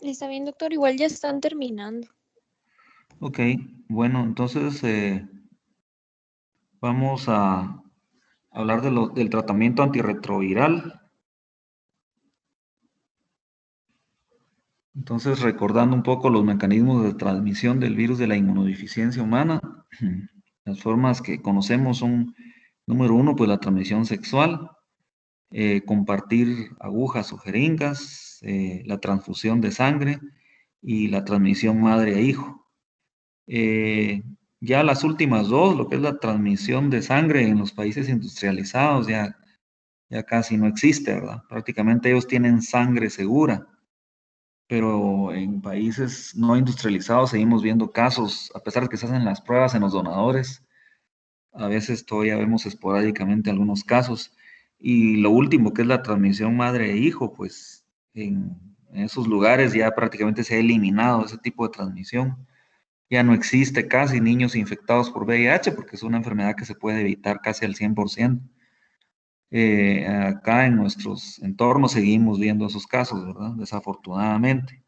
Está bien, doctor, igual ya están terminando. Ok, bueno, entonces vamos a hablar del tratamiento antirretroviral. Entonces, recordando un poco los mecanismos de transmisión del virus de la inmunodeficiencia humana, las formas que conocemos son, número uno, pues la transmisión sexual, compartir agujas o jeringas, la transfusión de sangre y la transmisión madre a hijo. Eh, ya las últimas dos, lo que es la transmisión de sangre en los países industrializados, ya casi no existe, ¿verdad? Prácticamente ellos tienen sangre segura, pero en países no industrializados seguimos viendo casos, a pesar de que se hacen las pruebas en los donadores, a veces todavía vemos esporádicamente algunos casos. Y lo último, que es la transmisión madre e hijo, pues en esos lugares ya prácticamente se ha eliminado ese tipo de transmisión. Ya no existe casi niños infectados por VIH porque es una enfermedad que se puede evitar casi al 100%. Acá en nuestros entornos seguimos viendo esos casos, ¿verdad? Desafortunadamente.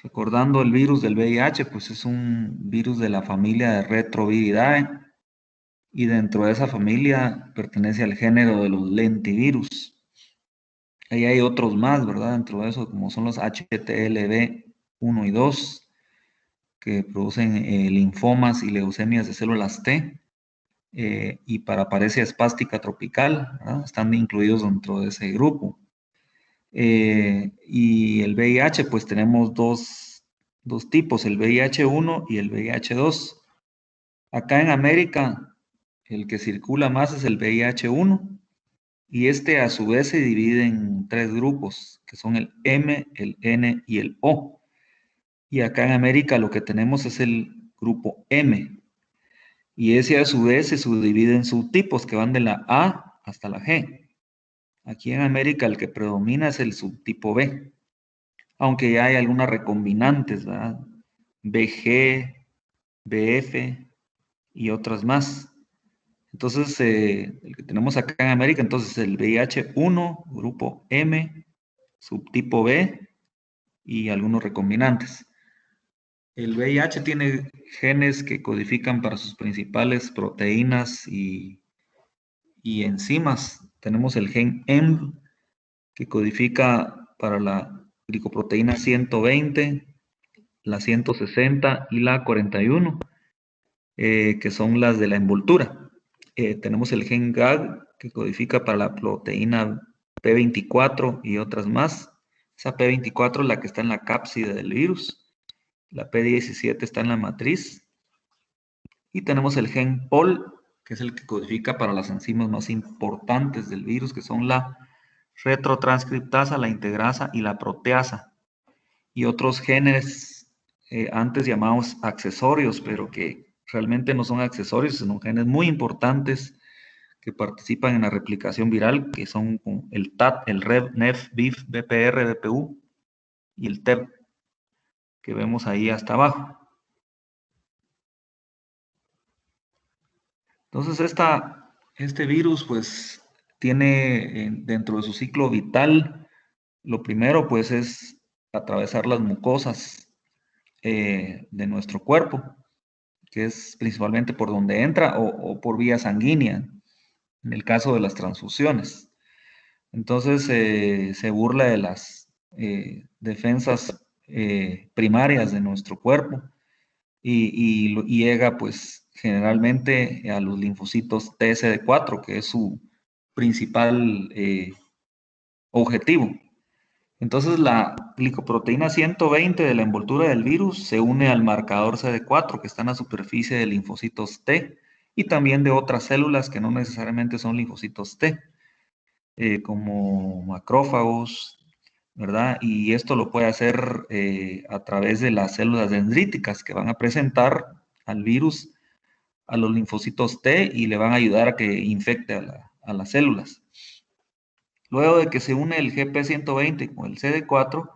Recordando el virus del VIH, pues es un virus de la familia de Retroviridae y dentro de esa familia pertenece al género de los lentivirus. Ahí hay otros más, ¿verdad? Dentro de eso, como son los HTLV 1 y 2, que producen linfomas y leucemias de células T, y paraparesia espástica tropical, ¿verdad? Están incluidos dentro de ese grupo. Y el VIH, pues tenemos dos tipos, el VIH-1 y el VIH-2. Acá en América, el que circula más es el VIH-1 y este a su vez se divide en tres grupos, que son el M, el N y el O. Y acá en América lo que tenemos es el grupo M. Y ese a su vez se subdivide en subtipos que van de la A hasta la G. Aquí en América el que predomina es el subtipo B, aunque ya hay algunas recombinantes, ¿verdad? BG, BF y otras más. Entonces, el que tenemos acá en América, entonces el VIH-1, grupo M, subtipo B y algunos recombinantes. El VIH tiene genes que codifican para sus principales proteínas y enzimas. Tenemos el gen EMB, que codifica para la glicoproteína 120, la 160 y la 41, que son las de la envoltura. Tenemos el gen GAG, que codifica para la proteína P24 y otras más. Esa P24 es la que está en la cápside del virus. La P17 está en la matriz. Y tenemos el gen POL, que es el que codifica para las enzimas más importantes del virus, que son la retrotranscriptasa, la integrasa y la proteasa. Y otros genes antes llamados accesorios, pero que realmente no son accesorios, sino genes muy importantes que participan en la replicación viral, que son el TAT, el REV, NEF, BIF, BPR, BPU y el TEP, que vemos ahí hasta abajo. Entonces, este virus, pues, tiene dentro de su ciclo vital, lo primero, pues, es atravesar las mucosas de nuestro cuerpo, que es principalmente por donde entra o por vía sanguínea, en el caso de las transfusiones. Entonces, se burla de las defensas primarias de nuestro cuerpo y llega pues generalmente a los linfocitos TSD4, que es su principal objetivo. Entonces la glicoproteína 120 de la envoltura del virus se une al marcador CD4 que está en la superficie de linfocitos T y también de otras células que no necesariamente son linfocitos T, como macrófagos, ¿verdad? Y esto lo puede hacer a través de las células dendríticas que van a presentar al virus a los linfocitos T y le van a ayudar a que infecte a las células. Luego de que se une el GP120 con el CD4,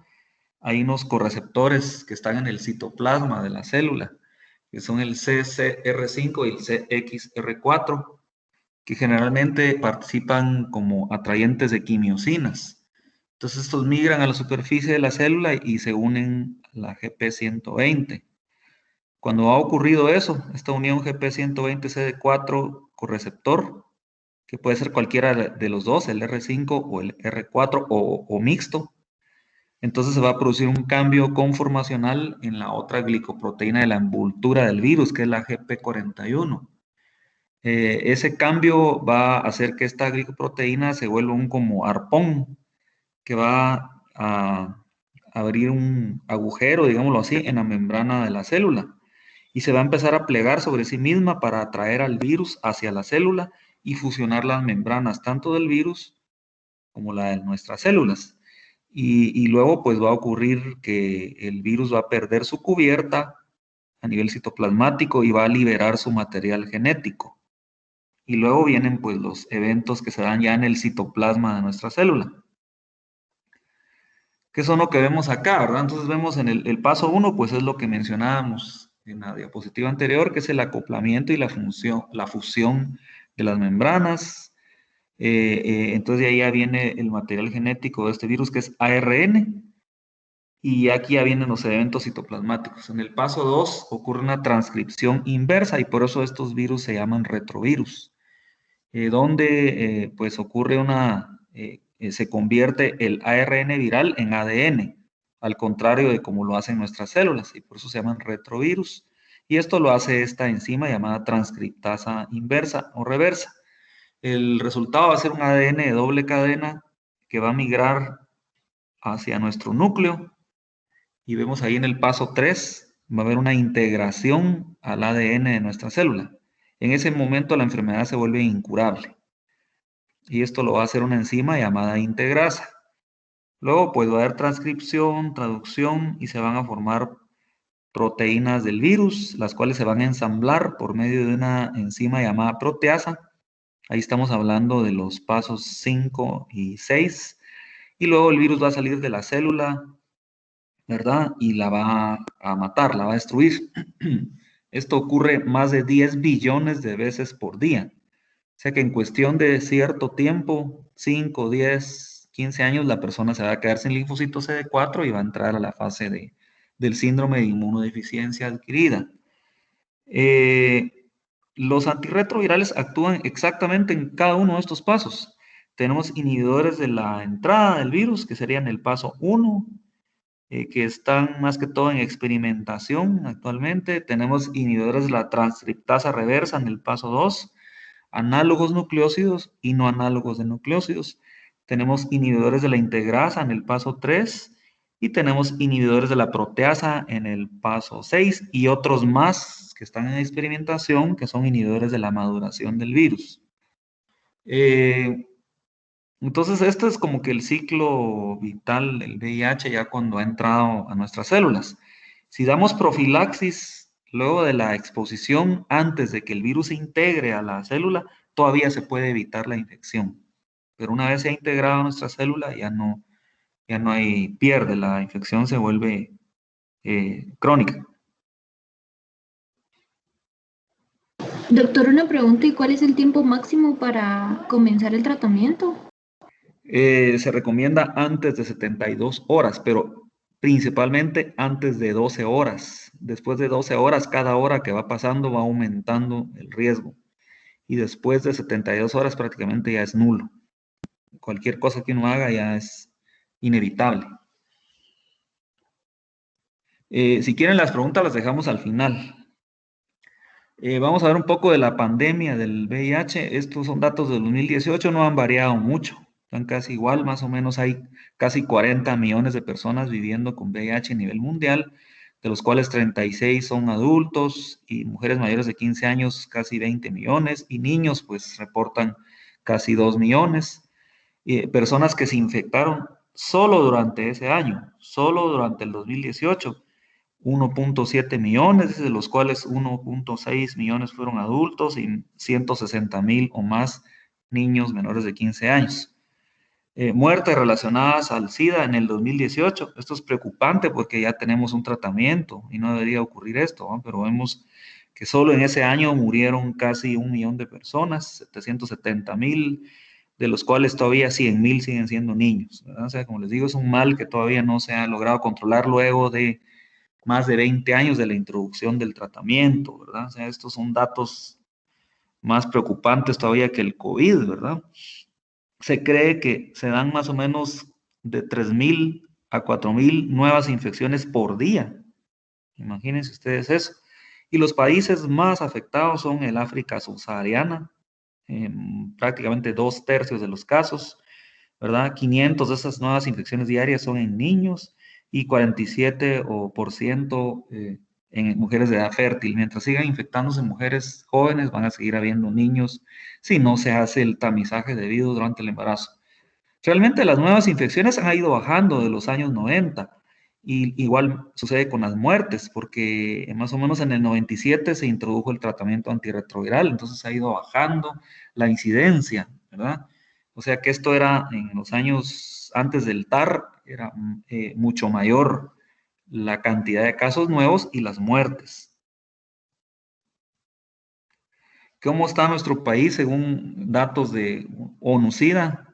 hay unos correceptores que están en el citoplasma de la célula, que son el CCR5 y el CXR4, que generalmente participan como atrayentes de quimiosinas. Entonces estos migran a la superficie de la célula y se unen a la GP120. Cuando ha ocurrido eso, esta unión GP120-CD4 correceptor, que puede ser cualquiera de los dos, el R5 o el R4 o mixto, entonces se va a producir un cambio conformacional en la otra glicoproteína de la envoltura del virus, que es la GP41. Ese cambio va a hacer que esta glicoproteína se vuelva un como arpón, que va a abrir un agujero, digámoslo así, en la membrana de la célula y se va a empezar a plegar sobre sí misma para atraer al virus hacia la célula y fusionar las membranas, tanto del virus como la de nuestras células. Y luego pues va a ocurrir que el virus va a perder su cubierta a nivel citoplasmático y va a liberar su material genético. Y luego vienen pues los eventos que se dan ya en el citoplasma de nuestra célula. ¿Qué son lo que vemos acá, verdad? Entonces vemos en el paso 1, pues es lo que mencionábamos en la diapositiva anterior, que es el acoplamiento y la fusión de las membranas. Entonces de ahí ya viene el material genético de este virus, que es ARN, y aquí ya vienen los eventos citoplasmáticos. En el paso 2 ocurre una transcripción inversa y por eso estos virus se llaman retrovirus, donde pues ocurre se convierte el ARN viral en ADN, al contrario de como lo hacen nuestras células, y por eso se llaman retrovirus. Y esto lo hace esta enzima llamada transcriptasa inversa o reversa. El resultado va a ser un ADN de doble cadena que va a migrar hacia nuestro núcleo y vemos ahí en el paso 3, va a haber una integración al ADN de nuestra célula. En ese momento la enfermedad se vuelve incurable y esto lo va a hacer una enzima llamada integrasa. Luego pues va a haber transcripción, traducción y se van a formar proteínas del virus, las cuales se van a ensamblar por medio de una enzima llamada proteasa. Ahí estamos hablando de los pasos 5 y 6. Y luego el virus va a salir de la célula, ¿verdad? Y la va a matar, la va a destruir. Esto ocurre más de 10 billones de veces por día. O sea que en cuestión de cierto tiempo, 5, 10, 15 años, la persona se va a quedar sin linfocitos CD4 y va a entrar a la fase del síndrome de inmunodeficiencia adquirida. Los antirretrovirales actúan exactamente en cada uno de estos pasos. Tenemos inhibidores de la entrada del virus, que serían el paso 1, que están más que todo en experimentación actualmente. Tenemos inhibidores de la transcriptasa reversa en el paso 2, análogos nucleócidos y no análogos de nucleócidos. Tenemos inhibidores de la integrasa en el paso 3 y tenemos inhibidores de la proteasa en el paso 6 y otros más que están en experimentación que son inhibidores de la maduración del virus. Entonces, esto es como que el ciclo vital del VIH ya cuando ha entrado a nuestras células. Si damos profilaxis luego de la exposición, antes de que el virus se integre a la célula, todavía se puede evitar la infección. Pero una vez se ha integrado a nuestra célula, ya no hay pierde, la infección se vuelve crónica. Doctor, una pregunta, ¿y cuál es el tiempo máximo para comenzar el tratamiento? Se recomienda antes de 72 horas, pero principalmente antes de 12 horas. Después de 12 horas, cada hora que va pasando va aumentando el riesgo. Y después de 72 horas prácticamente ya es nulo. Cualquier cosa que uno haga ya es inevitable. Si quieren las preguntas las dejamos al final. Vamos a ver un poco de la pandemia del VIH. Estos son datos del 2018, no han variado mucho. Están casi igual, más o menos hay casi 40 millones de personas viviendo con VIH a nivel mundial, de los cuales 36 son adultos y mujeres mayores de 15 años casi 20 millones y niños pues reportan casi 2 millones. Personas que se infectaron solo durante ese año, solo durante el 2018. 1.7 millones, de los cuales 1.6 millones fueron adultos y 160,000 o más niños menores de 15 años. Muertes relacionadas al SIDA en el 2018. Esto es preocupante porque ya tenemos un tratamiento y no debería ocurrir esto, ¿no? Pero vemos que solo en ese año murieron casi 1 millón de personas, 770,000 de los cuales todavía 100,000 siguen siendo niños, ¿verdad? O sea, como les digo, es un mal que todavía no se ha logrado controlar luego de más de 20 años de la introducción del tratamiento, ¿verdad? O sea, estos son datos más preocupantes todavía que el COVID, ¿verdad? Se cree que se dan más o menos de 3,000 a 4,000 nuevas infecciones por día. Imagínense ustedes eso. Y los países más afectados son el África subsahariana, prácticamente 2/3 de los casos, ¿verdad? 500 de esas nuevas infecciones diarias son en niños y 47% en mujeres de edad fértil. Mientras sigan infectándose mujeres jóvenes, van a seguir habiendo niños si no se hace el tamizaje debido durante el embarazo. Realmente las nuevas infecciones han ido bajando de los años 90 y igual sucede con las muertes, porque más o menos en el 97 se introdujo el tratamiento antirretroviral, entonces ha ido bajando la incidencia, ¿verdad? O sea que esto era en los años antes del TAR, era mucho mayor la cantidad de casos nuevos y las muertes. ¿Cómo está nuestro país según datos de ONU-SIDA?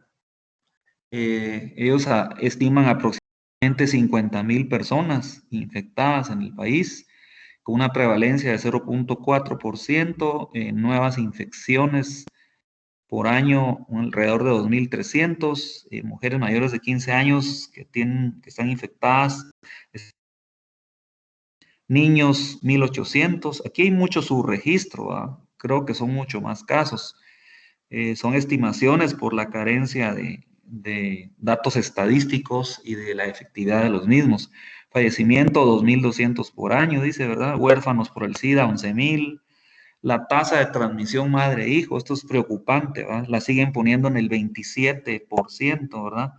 Ellos estiman aproximadamente 50,000 personas infectadas en el país, con una prevalencia de 0.4%, nuevas infecciones por año, alrededor de 2,300, mujeres mayores de 15 años que están infectadas, niños 1,800. Aquí hay mucho subregistro, ¿verdad? Creo que son mucho más casos. Son estimaciones por la carencia de datos estadísticos y de la efectividad de los mismos. Fallecimiento 2,200 por año, dice, ¿verdad? Huérfanos por el SIDA 11,000. La tasa de transmisión madre-hijo, esto es preocupante, ¿verdad? La siguen poniendo en el 27%, ¿verdad?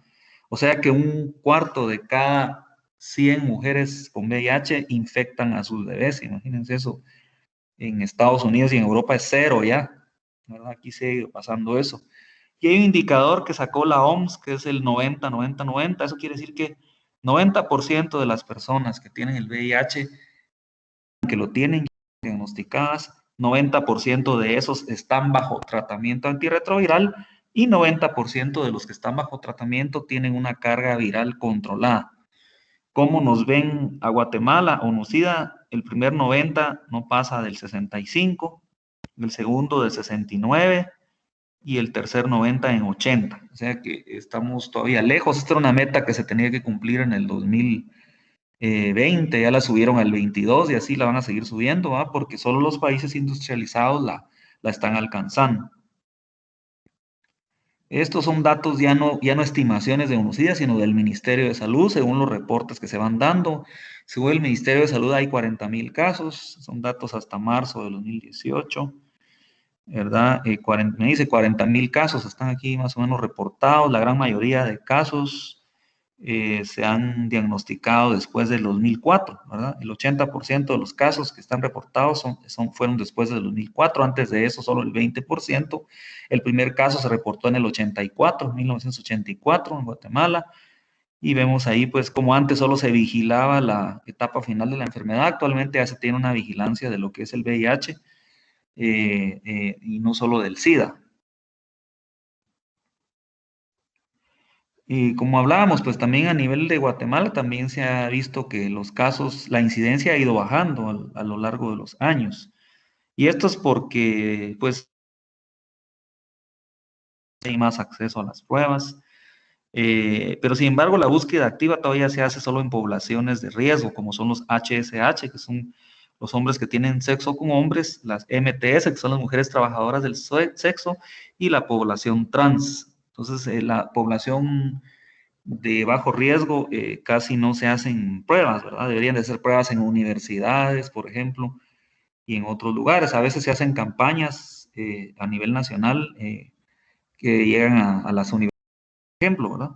O sea que un cuarto de cada 100 mujeres con VIH infectan a sus bebés. Imagínense eso. En Estados Unidos y en Europa es cero ya, ¿verdad? Aquí sigue pasando eso. Y hay un indicador que sacó la OMS, que es el 90-90-90. Eso quiere decir que 90% de las personas que tienen el VIH, que lo tienen diagnosticadas, 90% de esos están bajo tratamiento antirretroviral y 90% de los que están bajo tratamiento tienen una carga viral controlada. ¿Cómo nos ven a Guatemala o NUCIDA? El primer 90 no pasa del 65, el segundo del 69 y el tercer 90 en 80. O sea que estamos todavía lejos. Esta era una meta que se tenía que cumplir en el 2020, ya la subieron al 22 y así la van a seguir subiendo, ¿va? Porque solo los países industrializados la están alcanzando. Estos son datos ya no estimaciones de UNOCIDA, sino del Ministerio de Salud, según los reportes que se van dando. Según el Ministerio de Salud hay 40,000 casos, son datos hasta marzo de 2018, ¿verdad? Me dice 40,000 casos, están aquí más o menos reportados. La gran mayoría de casos se han diagnosticado después del 2004, ¿verdad? El 80% de los casos que están reportados fueron después del 2004, antes de eso solo el 20%. El primer caso se reportó en el 84, 1984, en Guatemala, y vemos ahí pues como antes solo se vigilaba la etapa final de la enfermedad, actualmente ya se tiene una vigilancia de lo que es el VIH y no solo del SIDA. Y como hablábamos, pues también a nivel de Guatemala también se ha visto que los casos, la incidencia ha ido bajando a lo largo de los años. Y esto es porque, pues, hay más acceso a las pruebas. Pero sin embargo, la búsqueda activa todavía se hace solo en poblaciones de riesgo, como son los HSH, que son los hombres que tienen sexo con hombres, las MTS, que son las mujeres trabajadoras del sexo, y la población trans. Entonces, la población de bajo riesgo casi no se hacen pruebas, ¿verdad? Deberían de hacer pruebas en universidades, por ejemplo, y en otros lugares. A veces se hacen campañas a nivel nacional que llegan a las universidades, por ejemplo, ¿verdad?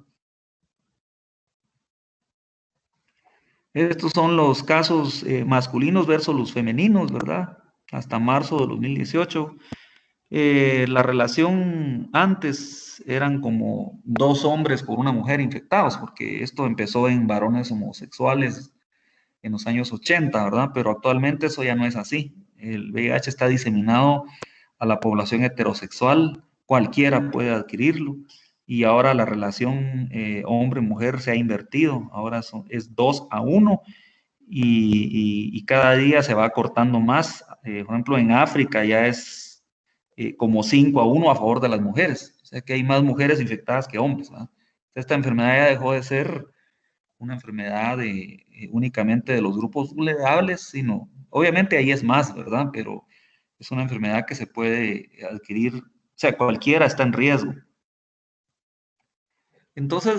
Estos son los casos masculinos versus los femeninos, ¿verdad? Hasta marzo de 2018. La relación antes eran como 2 hombres por una mujer infectados, porque esto empezó en varones homosexuales en los años 80, ¿verdad? Pero actualmente eso ya no es así. El VIH está diseminado a la población heterosexual cualquiera puede adquirirlo. Y ahora la relación hombre-mujer se ha invertido, ahora es 2-1 y cada día se va cortando más. Por ejemplo, en África ya es como 5-1 a favor de las mujeres, o sea que hay más mujeres infectadas que hombres, ¿verdad? Esta enfermedad ya dejó de ser una enfermedad únicamente de los grupos vulnerables, sino, obviamente ahí es más, ¿verdad? Pero es una enfermedad que se puede adquirir, o sea, cualquiera está en riesgo. Entonces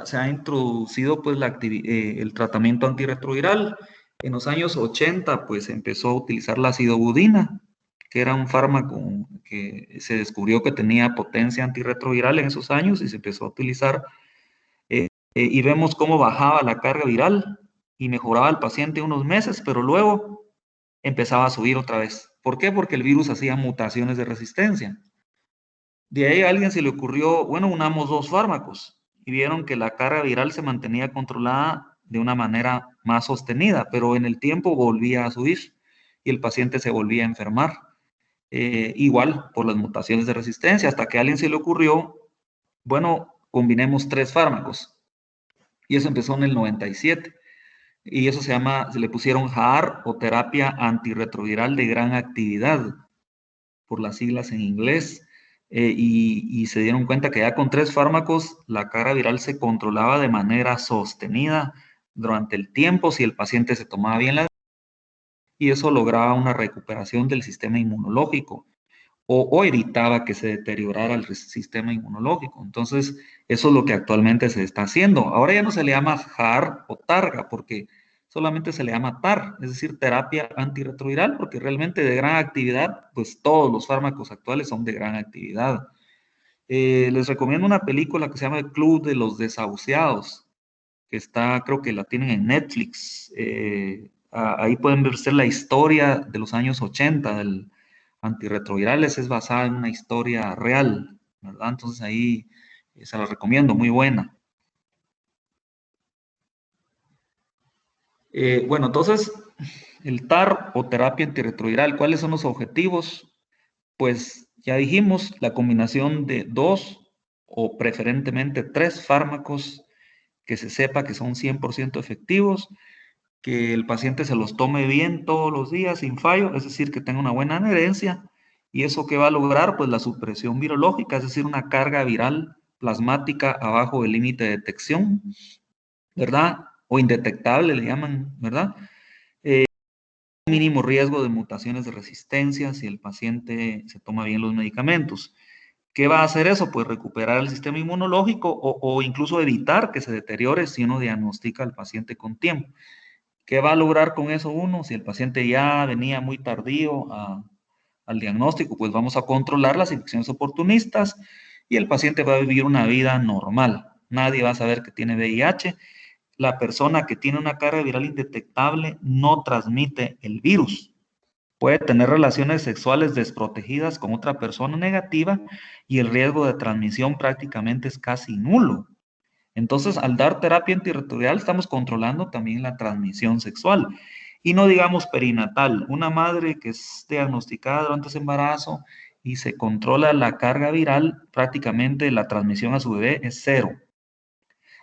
se ha introducido pues el tratamiento antirretroviral. En los años 80 pues empezó a utilizar la acidobudina, que era un fármaco que se descubrió que tenía potencia antirretroviral en esos años y se empezó a utilizar. Y vemos cómo bajaba la carga viral y mejoraba el paciente unos meses, pero luego empezaba a subir otra vez. ¿Por qué? Porque el virus hacía mutaciones de resistencia. De ahí a alguien se le ocurrió, bueno, unamos dos fármacos y vieron que la carga viral se mantenía controlada de una manera más sostenida, pero en el tiempo volvía a subir y el paciente se volvía a enfermar. Igual por las mutaciones de resistencia, hasta que a alguien se le ocurrió, bueno, combinemos 3 fármacos. Y eso empezó en el 97. Y eso se le pusieron JAAR o terapia antirretroviral de gran actividad, por las siglas en inglés. Y se dieron cuenta que ya con 3 fármacos la carga viral se controlaba de manera sostenida durante el tiempo si el paciente se tomaba bien y eso lograba una recuperación del sistema inmunológico o evitaba que se deteriorara el sistema inmunológico. Entonces, eso es lo que actualmente se está haciendo. Ahora ya no se le llama JAR o TARGA porque solamente se le llama TAR, es decir, terapia antirretroviral, porque realmente de gran actividad, pues todos los fármacos actuales son de gran actividad. Les recomiendo una película que se llama El Club de los Desahuciados, que está, creo que la tienen en Netflix. Ahí pueden ver la historia de los años 80 del antirretrovirales, es basada en una historia real, ¿verdad? Entonces ahí se la recomiendo, muy buena. Bueno, entonces, el TAR o terapia antirretroviral, ¿cuáles son los objetivos? Pues ya dijimos, la combinación de 2 o preferentemente 3 fármacos que se sepa que son 100% efectivos, que el paciente se los tome bien todos los días sin fallo, es decir, que tenga una buena adherencia. ¿Y eso qué va a lograr? Pues la supresión virológica, es decir, una carga viral plasmática abajo del límite de detección, ¿verdad? O indetectable le llaman, ¿verdad? Mínimo riesgo de mutaciones de resistencia si el paciente se toma bien los medicamentos. ¿Qué va a hacer eso? Pues recuperar el sistema inmunológico o incluso evitar que se deteriore si uno diagnostica al paciente con tiempo. ¿Qué va a lograr con eso uno? Si el paciente ya venía muy tardío al diagnóstico, pues vamos a controlar las infecciones oportunistas y el paciente va a vivir una vida normal. Nadie va a saber que tiene VIH. La persona que tiene una carga viral indetectable no transmite el virus. Puede tener relaciones sexuales desprotegidas con otra persona negativa y el riesgo de transmisión prácticamente es casi nulo. Entonces, al dar terapia antirretroviral, estamos controlando también la transmisión sexual. Y no digamos perinatal, una madre que es diagnosticada durante ese embarazo y se controla la carga viral, prácticamente la transmisión a su bebé es 0.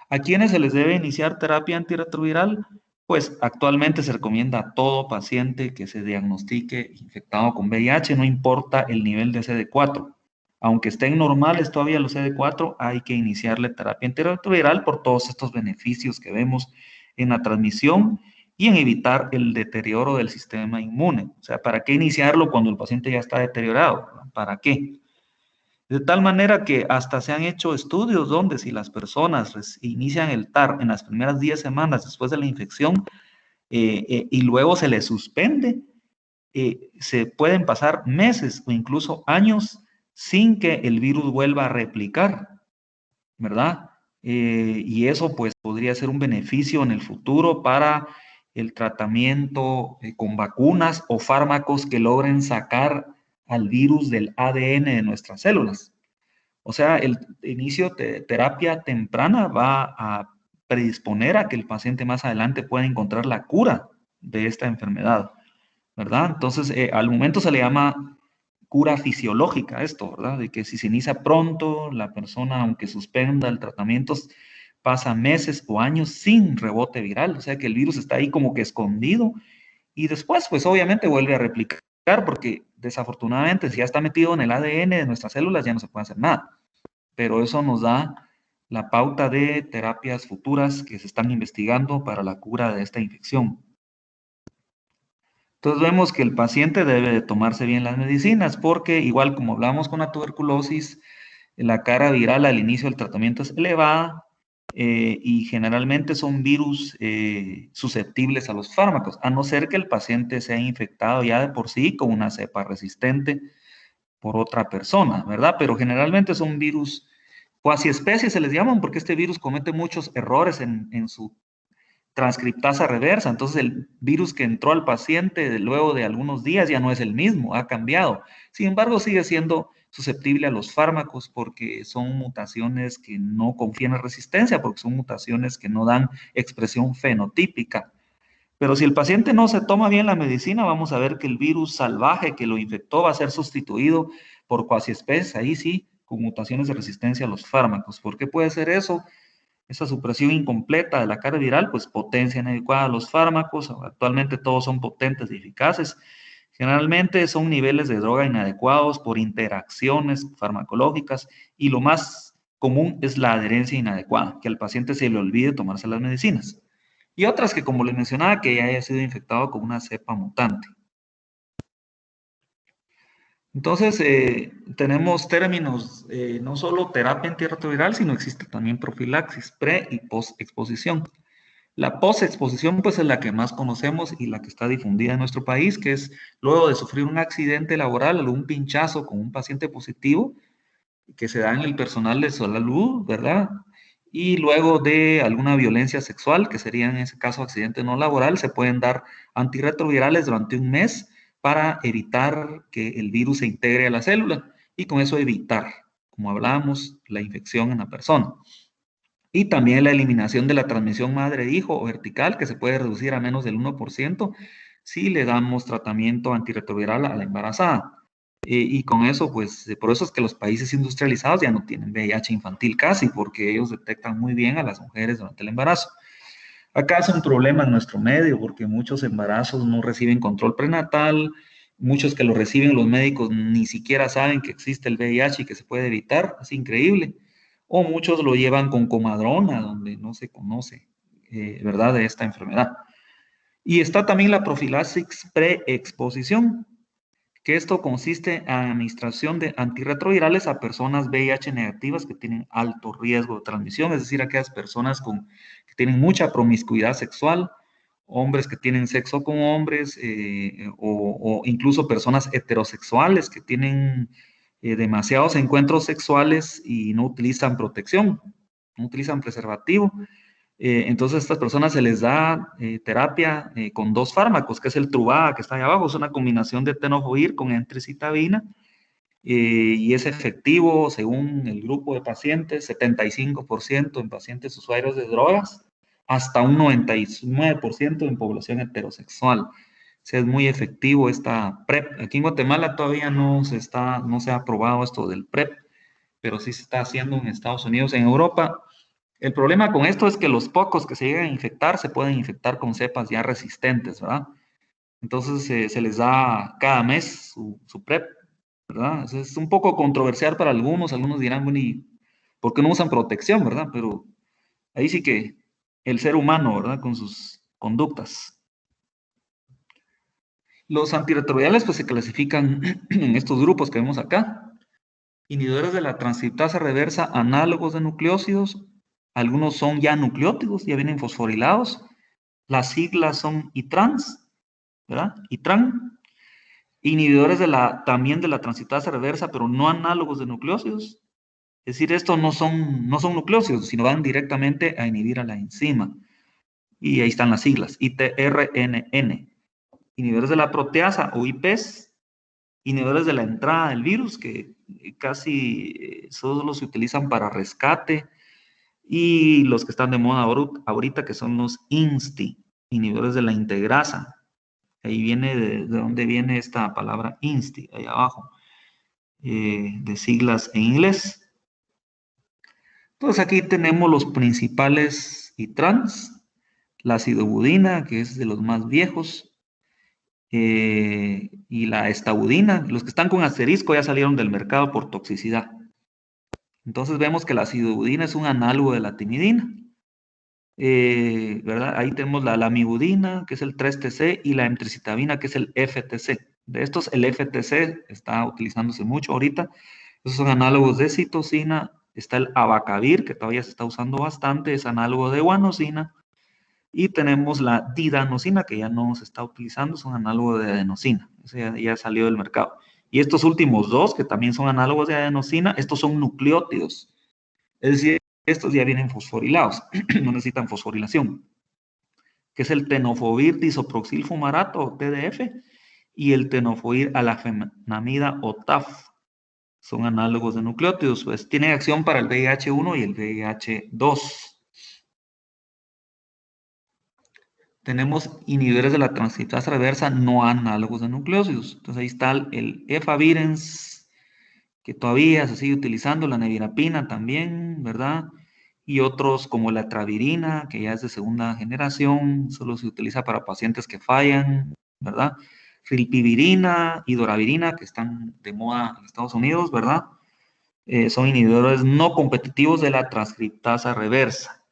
¿A quiénes se les debe iniciar terapia antirretroviral? Pues actualmente se recomienda a todo paciente que se diagnostique infectado con VIH, no importa el nivel de CD4. Aunque estén normales todavía los CD4, hay que iniciarle terapia antirretroviral por todos estos beneficios que vemos en la transmisión y en evitar el deterioro del sistema inmune. O sea, ¿para qué iniciarlo cuando el paciente ya está deteriorado? ¿Para qué? De tal manera que hasta se han hecho estudios donde si las personas inician el TAR en las primeras 10 semanas después de la infección y luego se les suspende, se pueden pasar meses o incluso años sin que el virus vuelva a replicar, ¿verdad? Y eso pues podría ser un beneficio en el futuro para el tratamiento con vacunas o fármacos que logren sacar al virus del ADN de nuestras células. O sea, el inicio de terapia temprana va a predisponer a que el paciente más adelante pueda encontrar la cura de esta enfermedad, ¿verdad? Entonces, al momento se le llama cura fisiológica esto, ¿verdad? De que si se inicia pronto, la persona, aunque suspenda el tratamiento, pasa meses o años sin rebote viral, o sea que el virus está ahí como que escondido y después, pues obviamente vuelve a replicar, porque desafortunadamente si ya está metido en el ADN de nuestras células ya no se puede hacer nada, pero eso nos da la pauta de terapias futuras que se están investigando para la cura de esta infección. Entonces vemos que el paciente debe de tomarse bien las medicinas porque igual como hablamos con la tuberculosis, la carga viral al inicio del tratamiento es elevada y generalmente son virus susceptibles a los fármacos, a no ser que el paciente sea infectado ya de por sí con una cepa resistente por otra persona, ¿verdad? Pero generalmente son virus cuasi especies se les llaman porque este virus comete muchos errores en su transcriptasa reversa, entonces el virus que entró al paciente luego de algunos días ya no es el mismo, ha cambiado. Sin embargo, sigue siendo susceptible a los fármacos porque son mutaciones que no confían en resistencia, porque son mutaciones que no dan expresión fenotípica. Pero si el paciente no se toma bien la medicina, vamos a ver que el virus salvaje que lo infectó va a ser sustituido por cuasi especies, ahí sí, con mutaciones de resistencia a los fármacos. ¿Por qué puede ser eso? Esa supresión incompleta de la carga viral, pues potencia inadecuada a los fármacos, actualmente todos son potentes y eficaces, generalmente son niveles de droga inadecuados por interacciones farmacológicas y lo más común es la adherencia inadecuada, que al paciente se le olvide tomarse las medicinas. Y otras que, como les mencionaba, que ya haya sido infectado con una cepa mutante. Entonces, tenemos términos, no solo terapia antirretroviral, sino existe también profilaxis, pre y post-exposición. La post-exposición, pues, es la que más conocemos y la que está difundida en nuestro país, que es luego de sufrir un accidente laboral, algún pinchazo con un paciente positivo, que se da en el personal de salud, ¿verdad? Y luego de alguna violencia sexual, que sería en ese caso accidente no laboral, se pueden dar antirretrovirales durante un mes para evitar que el virus se integre a la célula y con eso evitar, como hablábamos, la infección en la persona. Y también la eliminación de la transmisión madre-hijo o vertical, que se puede reducir a menos del 1% si le damos tratamiento antirretroviral a la embarazada. Y con eso, pues, por eso es que los países industrializados ya no tienen VIH infantil casi, porque ellos detectan muy bien a las mujeres durante el embarazo. Acá es un problema en nuestro medio, porque muchos embarazos no reciben control prenatal, muchos que lo reciben los médicos ni siquiera saben que existe el VIH y que se puede evitar, es increíble. O muchos lo llevan con comadrona, donde no se conoce, ¿verdad?, de esta enfermedad. Y está también la profilaxis preexposición, que esto consiste en administración de antirretrovirales a personas VIH negativas que tienen alto riesgo de transmisión, es decir, aquellas personas que tienen mucha promiscuidad sexual, hombres que tienen sexo con hombres o incluso personas heterosexuales que tienen demasiados encuentros sexuales y no utilizan protección, no utilizan preservativo. Entonces a estas personas se les da terapia con dos fármacos, que es el Truvada, que está ahí abajo, es una combinación de tenofovir con entricitabina, y es efectivo según el grupo de pacientes, 75% en pacientes usuarios de drogas, hasta un 99% en población heterosexual. O sea, es muy efectivo esta PrEP. Aquí en Guatemala todavía no se ha aprobado esto del PrEP, pero sí se está haciendo en Estados Unidos, en Europa. El problema con esto es que los pocos que se llegan a infectar se pueden infectar con cepas ya resistentes, ¿verdad? Entonces se les da cada mes su PrEP, ¿verdad? Es un poco controversial para algunos dirán, bueno, ¿y por qué no usan protección, verdad? Pero ahí sí que el ser humano, ¿verdad? Con sus conductas. Los antirretrovirales pues se clasifican en estos grupos que vemos acá. Inhibidores de la transcriptasa reversa análogos de nucleósidos. Algunos son ya nucleótidos, ya vienen fosforilados. Las siglas son ITRANS, ¿verdad? ITRAN. Inhibidores también de la transcriptasa reversa, pero no análogos de nucleósidos. Es decir, estos no son nucleósidos, sino van directamente a inhibir a la enzima. Y ahí están las siglas, ITRNN. Inhibidores de la proteasa o IPES, inhibidores de la entrada del virus, que casi solo se utilizan para rescate, y los que están de moda ahorita, que son los INSTI, inhibidores de la integrasa. Ahí viene de dónde viene esta palabra INSTI, ahí abajo. de siglas en inglés. Entonces aquí tenemos los principales ITRANs, la acidobudina, que es de los más viejos, y la estabudina. Los que están con asterisco ya salieron del mercado por toxicidad. Entonces vemos que la acidobudina es un análogo de la timidina. ¿Verdad? Ahí tenemos la lamivudina, que es el 3-TC, y la emtricitabina, que es el FTC. De estos, el FTC está utilizándose mucho ahorita. Esos son análogos de citosina. Está el abacavir, que todavía se está usando bastante, es análogo de guanosina. Y tenemos la didanosina, que ya no se está utilizando, es un análogo de adenosina. Ese ya salió del mercado. Y estos últimos dos, que también son análogos de adenosina, estos son nucleótidos. Es decir, estos ya vienen fosforilados, no necesitan fosforilación, que es el tenofovir disoproxil fumarato, TDF, y el tenofovir alafenamida o TAF. Son análogos de nucleótidos, pues tienen acción para el VIH-1 y el VIH-2. Tenemos inhibidores de la transcriptasa reversa no análogos de nucleósidos. Entonces ahí está el efavirenz, que todavía se sigue utilizando, la nevirapina también, ¿verdad? Y otros como la travirina, que ya es de segunda generación, solo se utiliza para pacientes que fallan, ¿verdad? Rilpivirina y doravirina, que están de moda en Estados Unidos, ¿verdad? Son inhibidores no competitivos de la transcriptasa reversa.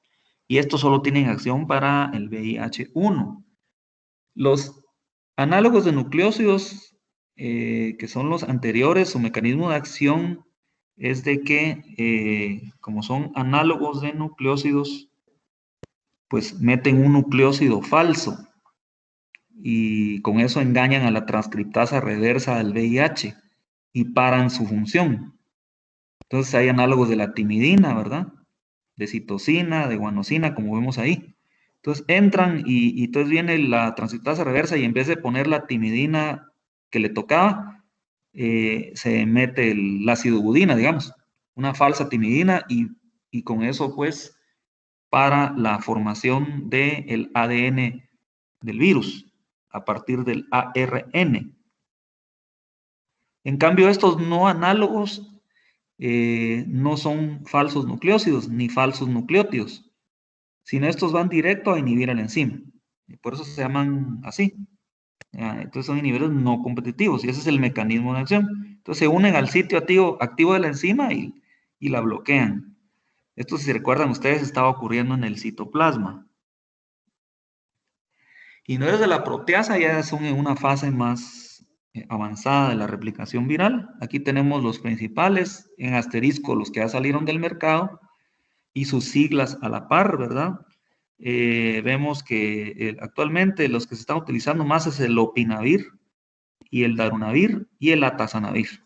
Y estos solo tienen acción para el VIH-1. Los análogos de nucleósidos, que son los anteriores, su mecanismo de acción es de que, como son análogos de nucleósidos, pues meten un nucleósido falso y con eso engañan a la transcriptasa reversa del VIH y paran su función. Entonces hay análogos de la timidina, ¿verdad? De citosina, de guanosina, como vemos ahí. Entonces entran y entonces viene la transcriptasa reversa y en vez de poner la timidina que le tocaba, se mete la acidobudina, digamos, una falsa timidina y con eso pues para la formación del ADN del virus a partir del ARN. En cambio, estos no análogos no son falsos nucleósidos ni falsos nucleótidos, sino estos van directo a inhibir la enzima. Y por eso se llaman así. Entonces son inhibidores no competitivos y ese es el mecanismo de acción. Entonces se unen al sitio activo de la enzima y la bloquean. Esto, si se recuerdan ustedes, estaba ocurriendo en el citoplasma. Inhibidores de la proteasa ya son en una fase más avanzada de la replicación viral. Aquí tenemos los principales, en asterisco los que ya salieron del mercado y sus siglas a la par, ¿verdad? Vemos que actualmente los que se están utilizando más es el lopinavir y el darunavir y el atazanavir.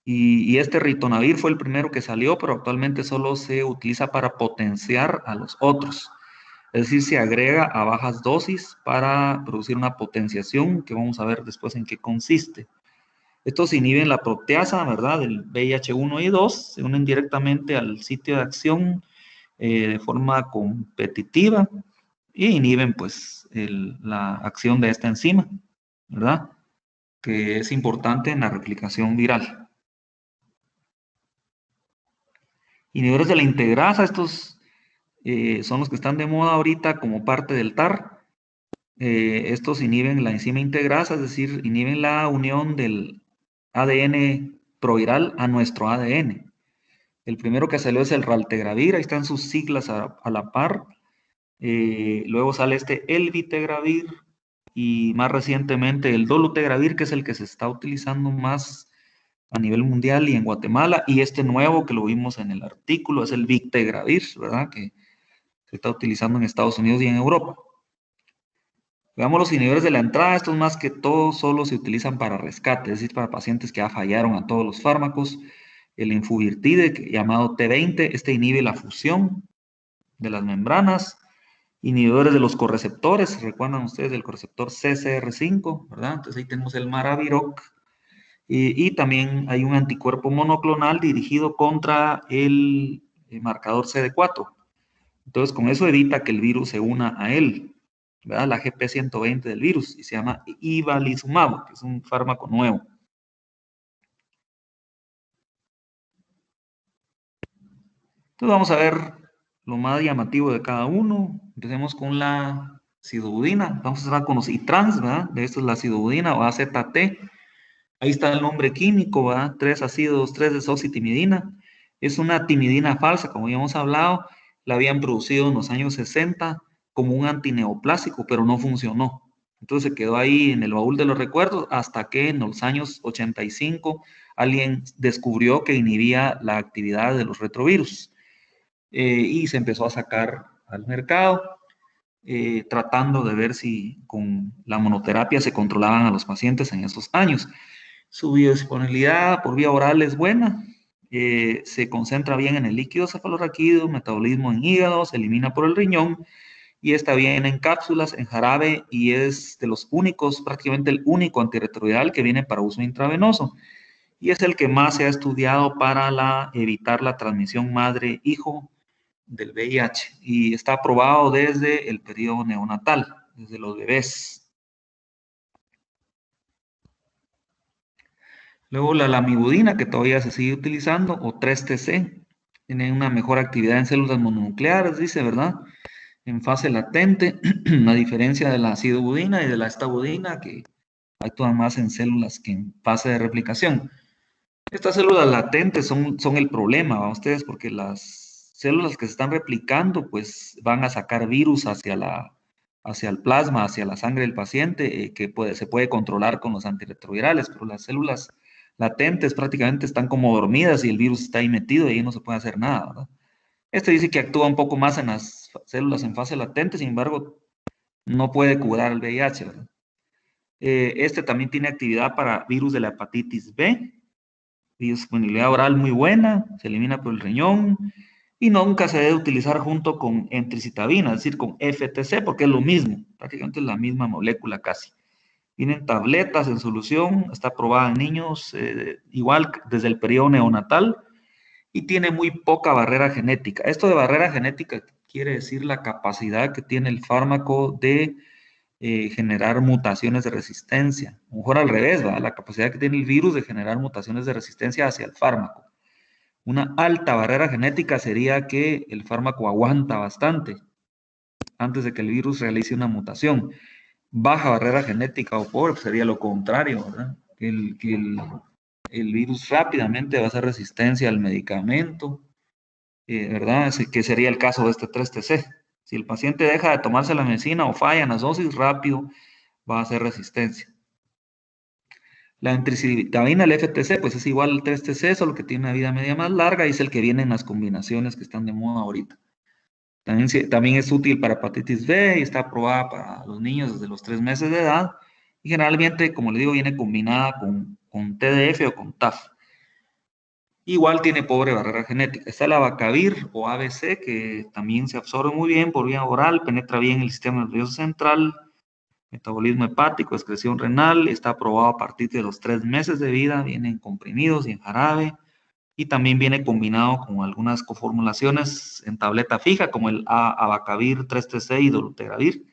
Y este ritonavir fue el primero que salió, pero actualmente solo se utiliza para potenciar a los otros. Es decir, se agrega a bajas dosis para producir una potenciación, que vamos a ver después en qué consiste. Estos inhiben la proteasa, ¿verdad? Del VIH-1 y 2, se unen directamente al sitio de acción de forma competitiva y inhiben pues la acción de esta enzima, ¿verdad? Que es importante en la replicación viral. Inhibidores de la integrasa, estos son los que están de moda ahorita como parte del TAR. Estos inhiben la enzima integrasa, es decir, inhiben la unión del ADN proviral a nuestro ADN. El primero que salió es el raltegravir, ahí están sus siglas a la par. Luego sale este elvitegravir y más recientemente el dolutegravir, que es el que se está utilizando más a nivel mundial y en Guatemala, y este nuevo que lo vimos en el artículo es el victegravir, ¿verdad? Que se está utilizando en Estados Unidos y en Europa. Veamos los inhibidores de la entrada. Estos más que todo solo se utilizan para rescate, es decir, para pacientes que ya fallaron a todos los fármacos. El infuvirtide, llamado T20, este inhibe la fusión de las membranas. Inhibidores de los correceptores, ¿recuerdan ustedes del correceptor CCR5? ¿Verdad? Entonces ahí tenemos el Maraviroc. Y también hay un anticuerpo monoclonal dirigido contra el marcador CD4. Entonces con eso evita que el virus se una a él, ¿verdad? La GP120 del virus, y se llama ibalizumab, que es un fármaco nuevo. Entonces vamos a ver lo más llamativo de cada uno. Empecemos con la acidobudina. Vamos a empezar con los ITRANS, ¿verdad? De esto es la acidobudina o AZT. Ahí está el nombre químico, ¿verdad? 3 ácidos, 3 desoxitimidina. Es una timidina falsa, como ya hemos hablado. La habían producido en los años 60 como un antineoplásico, pero no funcionó. Entonces se quedó ahí en el baúl de los recuerdos hasta que en los años 85 alguien descubrió que inhibía la actividad de los retrovirus y se empezó a sacar al mercado tratando de ver si con la monoterapia se controlaban a los pacientes en esos años. Su biodisponibilidad por vía oral es buena, se concentra bien en el líquido cefalorraquídeo, metabolismo en hígado, se elimina por el riñón y está bien en cápsulas, en jarabe y es de los únicos, prácticamente el único antirretroviral que viene para uso intravenoso y es el que más se ha estudiado para evitar la transmisión madre-hijo del VIH y está aprobado desde el periodo neonatal, desde los bebés. Luego la lamivudina, que todavía se sigue utilizando, o 3-TC, tiene una mejor actividad en células mononucleares, dice, ¿verdad? En fase latente, a diferencia de la acidobudina y de la estabudina, que actúan más en células que en fase de replicación. Estas células latentes son el problema, ¿va? Ustedes, porque las células que se están replicando, pues van a sacar virus hacia el plasma, hacia la sangre del paciente, que se puede controlar con los antirretrovirales, pero las células latentes prácticamente están como dormidas y el virus está ahí metido y ahí no se puede hacer nada, ¿verdad? Este dice que actúa un poco más en las células en fase latente, sin embargo, no puede curar el VIH, ¿verdad? Este también tiene actividad para virus de la hepatitis B, disponibilidad oral muy buena, se elimina por el riñón y nunca se debe utilizar junto con entricitabina, es decir, con FTC, porque es lo mismo, prácticamente es la misma molécula casi. Vienen tabletas en solución, está aprobada en niños, igual desde el periodo neonatal, y tiene muy poca barrera genética. Esto de barrera genética quiere decir la capacidad que tiene el fármaco de generar mutaciones de resistencia. A lo mejor al revés, ¿va? La capacidad que tiene el virus de generar mutaciones de resistencia hacia el fármaco. Una alta barrera genética sería que el fármaco aguanta bastante antes de que el virus realice una mutación. Baja barrera genética o pobre sería lo contrario, ¿verdad? Que el virus rápidamente va a hacer resistencia al medicamento, ¿verdad? Que sería el caso de este 3-TC. Si el paciente deja de tomarse la medicina o falla en las dosis, rápido va a hacer resistencia. La entricitabina, el FTC, pues es igual al 3-TC, solo que tiene una vida media más larga y es el que viene en las combinaciones que están de moda ahorita. También es útil para hepatitis B y está aprobada para los niños desde los 3 meses de edad. Y generalmente, como le digo, viene combinada con TDF o con TAF. Igual tiene pobre barrera genética. Está el abacavir o ABC, que también se absorbe muy bien por vía oral, penetra bien el sistema nervioso central, metabolismo hepático, excreción renal, está aprobado a partir de los 3 meses de vida, viene en comprimidos y en jarabe, y también viene combinado con algunas coformulaciones en tableta fija, como el abacavir 3-TC y dolutegravir,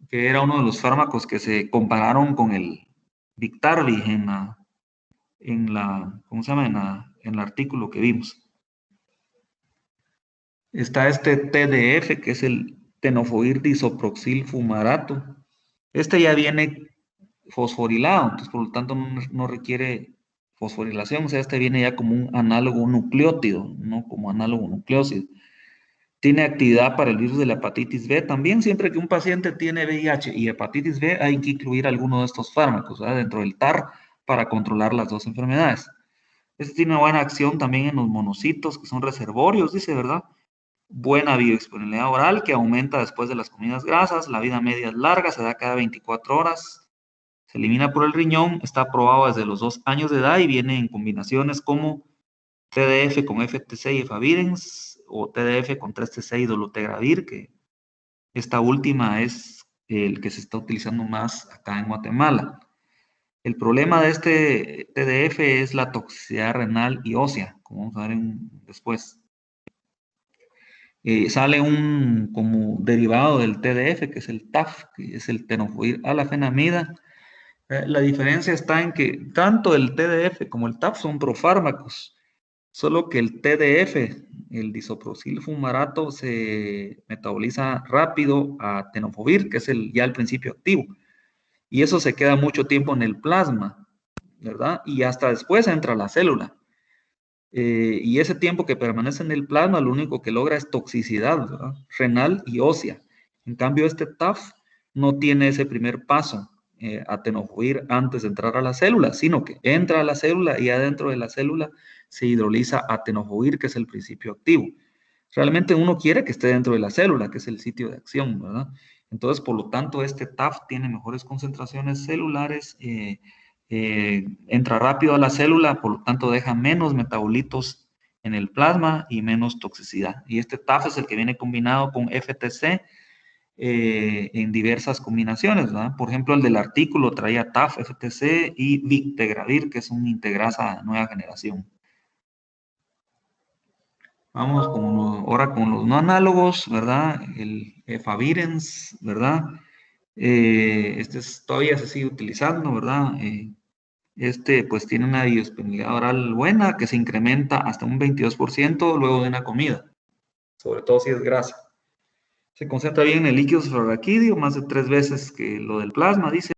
que era uno de los fármacos que se compararon con el Biktarvy ¿cómo se llama? En el artículo que vimos. Está este TDF, que es el tenofovir disoproxil fumarato. Este ya viene fosforilado, entonces por lo tanto no requiere fosforilación, o sea, este viene ya como un análogo nucleótido, no como análogo nucleósido. Tiene actividad para el virus de la hepatitis B también, siempre que un paciente tiene VIH y hepatitis B hay que incluir alguno de estos fármacos, ¿verdad? Dentro del TAR para controlar las dos enfermedades. Este tiene una buena acción también en los monocitos, que son reservorios, dice, ¿verdad? Buena biodisponibilidad oral, que aumenta después de las comidas grasas, la vida media es larga, se da cada 24 horas, se elimina por el riñón, está aprobado desde los 2 años de edad y viene en combinaciones como TDF con FTC y efavirenz o TDF con 3-TC y dolutegravir, que esta última es el que se está utilizando más acá en Guatemala. El problema de este TDF es la toxicidad renal y ósea, como vamos a ver después. Sale un como derivado del TDF, que es el TAF, que es el tenofovir alafenamida. La diferencia está en que tanto el TDF como el TAF son profármacos Solo que el TDF, el disoprocil fumarato, se metaboliza rápido a tenofovir, que es ya el principio activo. Y eso se queda mucho tiempo en el plasma, ¿verdad? Y hasta después entra a la célula. Y ese tiempo que permanece en el plasma, lo único que logra es toxicidad, ¿verdad? Renal y ósea. En cambio, este TAF no tiene ese primer paso a tenofovir antes de entrar a la célula, sino que entra a la célula y adentro de la célula se hidroliza a tenofovir, que es el principio activo. Realmente uno quiere que esté dentro de la célula, que es el sitio de acción, ¿verdad? Entonces, por lo tanto, este TAF tiene mejores concentraciones celulares, entra rápido a la célula, por lo tanto deja menos metabolitos en el plasma y menos toxicidad. Y este TAF es el que viene combinado con FTC en diversas combinaciones, ¿verdad? Por ejemplo, el del artículo traía TAF, FTC y Victegravir, que es un integrasa de nueva generación. Vamos ahora con los no análogos, ¿verdad? El efavirenz, ¿verdad? Todavía se sigue utilizando, ¿verdad? Pues tiene una disponibilidad oral buena que se incrementa hasta un 22% luego de una comida, sobre todo si es grasa. Se concentra bien en el líquido cefalorraquídeo, más de 3 veces que lo del plasma, dice.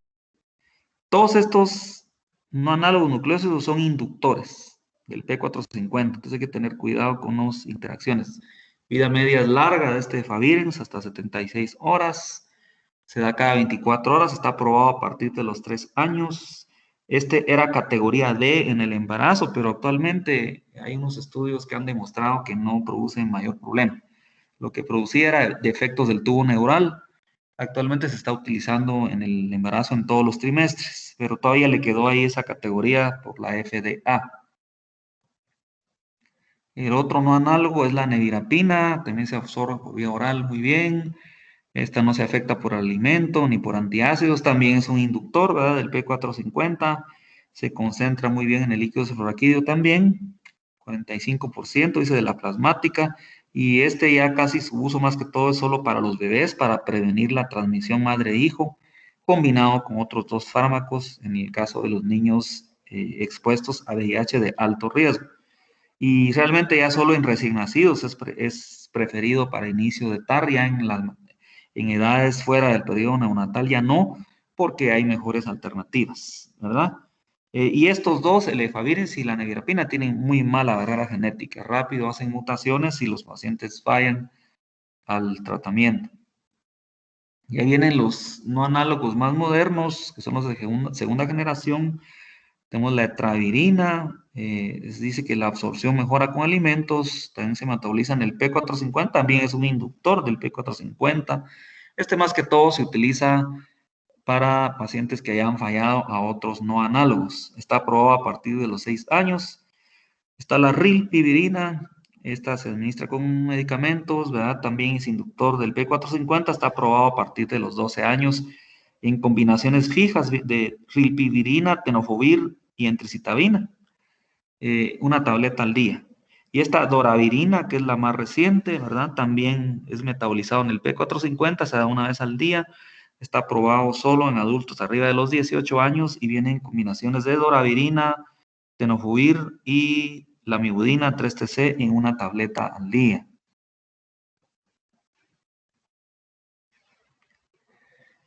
Todos estos no análogos nucleócidos son inductores del P450, entonces hay que tener cuidado con las interacciones. Vida media es larga de este efavirenz, hasta 76 horas. Se da cada 24 horas, está aprobado a partir de los 3 años. Este era categoría D en el embarazo, pero actualmente hay unos estudios que han demostrado que no producen mayor problema. Lo que producía era defectos del tubo neural. Actualmente se está utilizando en el embarazo en todos los trimestres, pero todavía le quedó ahí esa categoría por la FDA. El otro no análogo es la nevirapina, también se absorbe por vía oral muy bien. Esta no se afecta por alimento ni por antiácidos, también es un inductor, ¿verdad? Del P450, se concentra muy bien en el líquido cefalorraquídeo también, 45% dice de la plasmática, y este ya casi su uso más que todo es solo para los bebés, para prevenir la transmisión madre-hijo, combinado con otros 2 fármacos en el caso de los niños expuestos a VIH de alto riesgo. Y realmente ya solo en recién nacidos es preferido para inicio de TAR, ya en edades fuera del periodo neonatal ya no, porque hay mejores alternativas, ¿verdad? Y estos dos, el efavirenz y la nevirapina, tienen muy mala barrera genética. Rápido hacen mutaciones y los pacientes fallan al tratamiento. Y ahí vienen los no análogos más modernos, que son los de segunda generación. Tenemos la etravirina, dice que la absorción mejora con alimentos, también se metaboliza en el P450, también es un inductor del P450. Este más que todo se utiliza para pacientes que hayan fallado a otros no análogos. Está aprobado a partir de los 6 años. Está la rilpivirina, esta se administra con medicamentos, ¿verdad? También es inductor del P450, está aprobado a partir de los 12 años en combinaciones fijas de rilpivirina, tenofovir y entricitabina, una tableta al día. Y esta doravirina, que es la más reciente, ¿verdad? También es metabolizado en el P450, se da una vez al día, está aprobado solo en adultos arriba de los 18 años y viene en combinaciones de doravirina, tenofovir y lamivudina 3-TC en una tableta al día.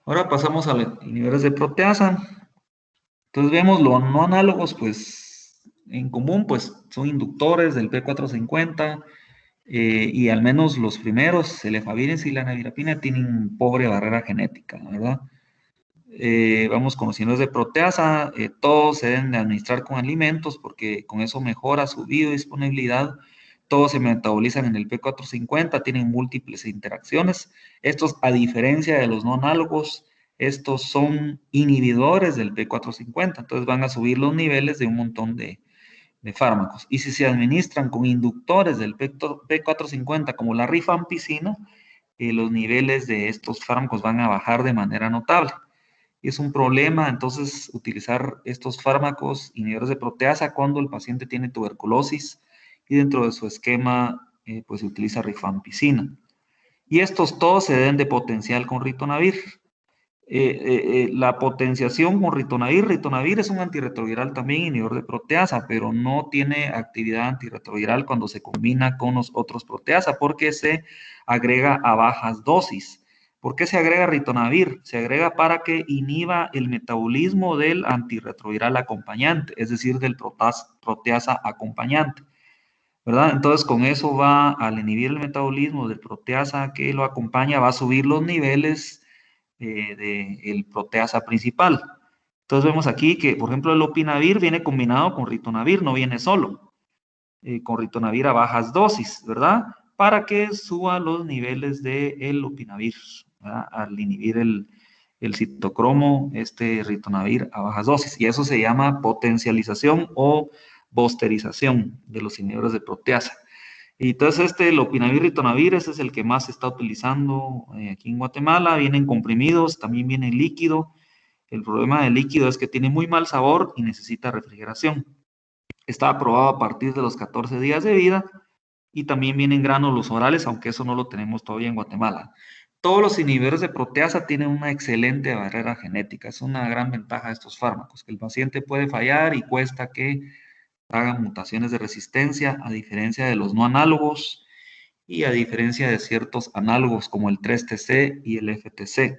Ahora pasamos a los niveles de proteasa. Entonces vemos los no análogos, pues en común, pues son inductores del P450 y al menos los primeros, el efavirenz y la nevirapina, tienen pobre barrera genética, ¿verdad? Vamos con los niveles de proteasa, todos se deben de administrar con alimentos porque con eso mejora su biodisponibilidad. Todos se metabolizan en el P450, tienen múltiples interacciones. Estos, a diferencia de los no análogos, estos son inhibidores del P450, entonces van a subir los niveles de un montón de fármacos. Y si se administran con inductores del P450 como la rifampicina, los niveles de estos fármacos van a bajar de manera notable. Es un problema, entonces, utilizar estos fármacos inhibidores de proteasa cuando el paciente tiene tuberculosis y dentro de su esquema, pues se utiliza rifampicina. Y estos todos se deben de potenciar con ritonavir. La potenciación con ritonavir. Ritonavir es un antirretroviral también, inhibidor de proteasa, pero no tiene actividad antirretroviral cuando se combina con los otros proteasa, porque se agrega a bajas dosis. ¿Por qué se agrega ritonavir? Se agrega para que inhiba el metabolismo del antirretroviral acompañante, es decir, del proteasa acompañante, ¿verdad? Entonces, con eso va, al inhibir el metabolismo del proteasa que lo acompaña, va a subir los niveles del proteasa principal. Entonces vemos aquí que, por ejemplo, el lopinavir viene combinado con ritonavir, no viene solo, con ritonavir a bajas dosis, ¿verdad? Para que suba los niveles del lopinavir, ¿verdad? Al inhibir el citocromo, ritonavir a bajas dosis. Y eso se llama potencialización o boosterización de los inhibidores de proteasa. Y entonces lopinavir, ritonavir, ese es el que más se está utilizando aquí en Guatemala. Vienen comprimidos, también viene líquido. El problema del líquido es que tiene muy mal sabor y necesita refrigeración. Está aprobado a partir de los 14 días de vida y también vienen gránulos orales, aunque eso no lo tenemos todavía en Guatemala. Todos los inhibidores de proteasa tienen una excelente barrera genética. Es una gran ventaja de estos fármacos, que el paciente puede fallar y cuesta que hagan mutaciones de resistencia, a diferencia de los no análogos y a diferencia de ciertos análogos como el 3-TC y el FTC.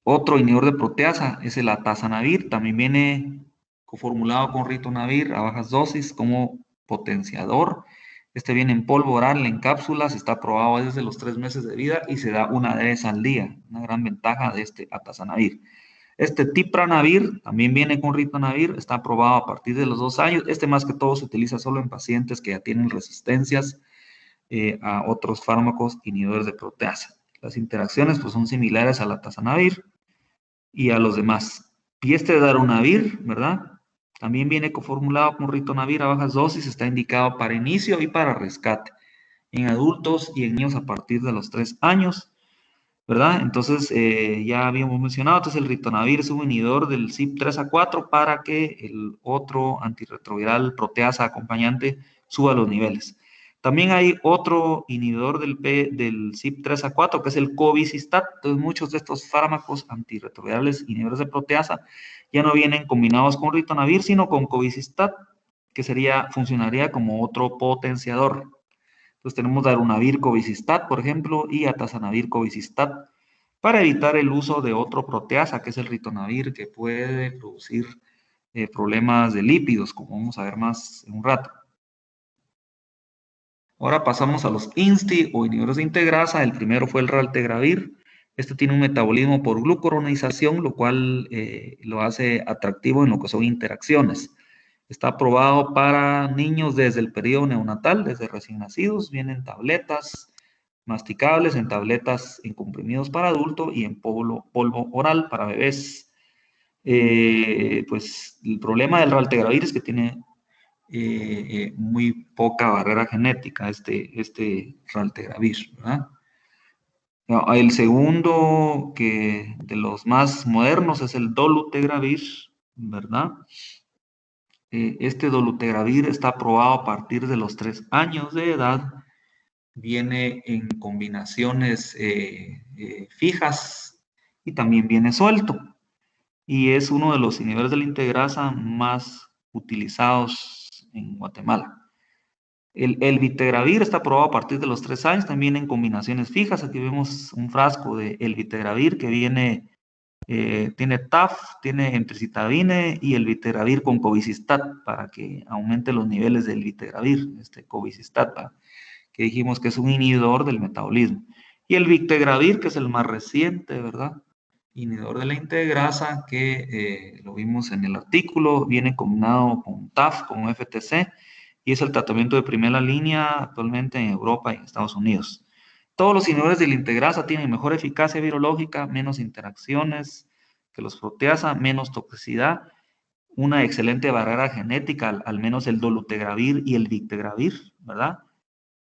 Otro inhibidor de proteasa es el atazanavir, también viene coformulado con ritonavir a bajas dosis como potenciador. Este viene en polvo oral, en cápsulas, está aprobado desde los 3 meses de vida y se da una vez al día. Una gran ventaja de este atazanavir. Tipranavir también viene con ritonavir, está aprobado a partir de los 2 años. Más que todo se utiliza solo en pacientes que ya tienen resistencias a otros fármacos inhibidores de proteasa. Las interacciones pues, son similares al atazanavir y a los demás. Y darunavir, ¿verdad? También viene coformulado con ritonavir a bajas dosis, está indicado para inicio y para rescate en adultos y en niños a partir de los 3 años. ¿Verdad? Entonces, ya habíamos mencionado, entonces el ritonavir es un inhibidor del CYP3A4 para que el otro antirretroviral proteasa acompañante suba los niveles. También hay otro inhibidor del CYP3A4 que es el cobicistat. Entonces, muchos de estos fármacos antirretrovirales inhibidores de proteasa ya no vienen combinados con ritonavir, sino con cobicistat, que funcionaría como otro potenciador. Entonces tenemos darunavir cobicistat, por ejemplo, y atazanavir cobicistat, para evitar el uso de otro proteasa, que es el ritonavir, que puede producir problemas de lípidos, como vamos a ver más en un rato. Ahora pasamos a los INSTI o inhibidores de integrasa. El primero fue el raltegravir. Este tiene un metabolismo por glucuronización, lo cual lo hace atractivo en lo que son interacciones. Está aprobado para niños desde el periodo neonatal, desde recién nacidos. Vienen tabletas masticables, en tabletas en comprimidos para adulto y en polvo oral para bebés. Pues el problema del raltegravir es que tiene muy poca barrera genética este raltegravir, ¿verdad? El segundo de los más modernos es el dolutegravir, ¿verdad? Dolutegravir está aprobado a partir de los 3 años de edad. Viene en combinaciones fijas y también viene suelto. Y es uno de los inhibidores de la integrasa más utilizados en Guatemala. El vitegravir está aprobado a partir de los 3 años, también en combinaciones fijas. Aquí vemos un frasco de el vitegravir que viene, tiene TAF, tiene emtricitabine y el vitegravir con cobicistat para que aumente los niveles del vitegravir, cobicistat, que dijimos que es un inhibidor del metabolismo. Y el vitegravir, que es el más reciente, ¿verdad? Inhibidor de la integrasa, que lo vimos en el artículo, viene combinado con TAF, con FTC, y es el tratamiento de primera línea actualmente en Europa y en Estados Unidos. Todos los inhibidores de la integrasa tienen mejor eficacia virológica, menos interacciones que los proteasa, menos toxicidad, una excelente barrera genética, al menos el dolutegravir y el vitegravir, ¿verdad?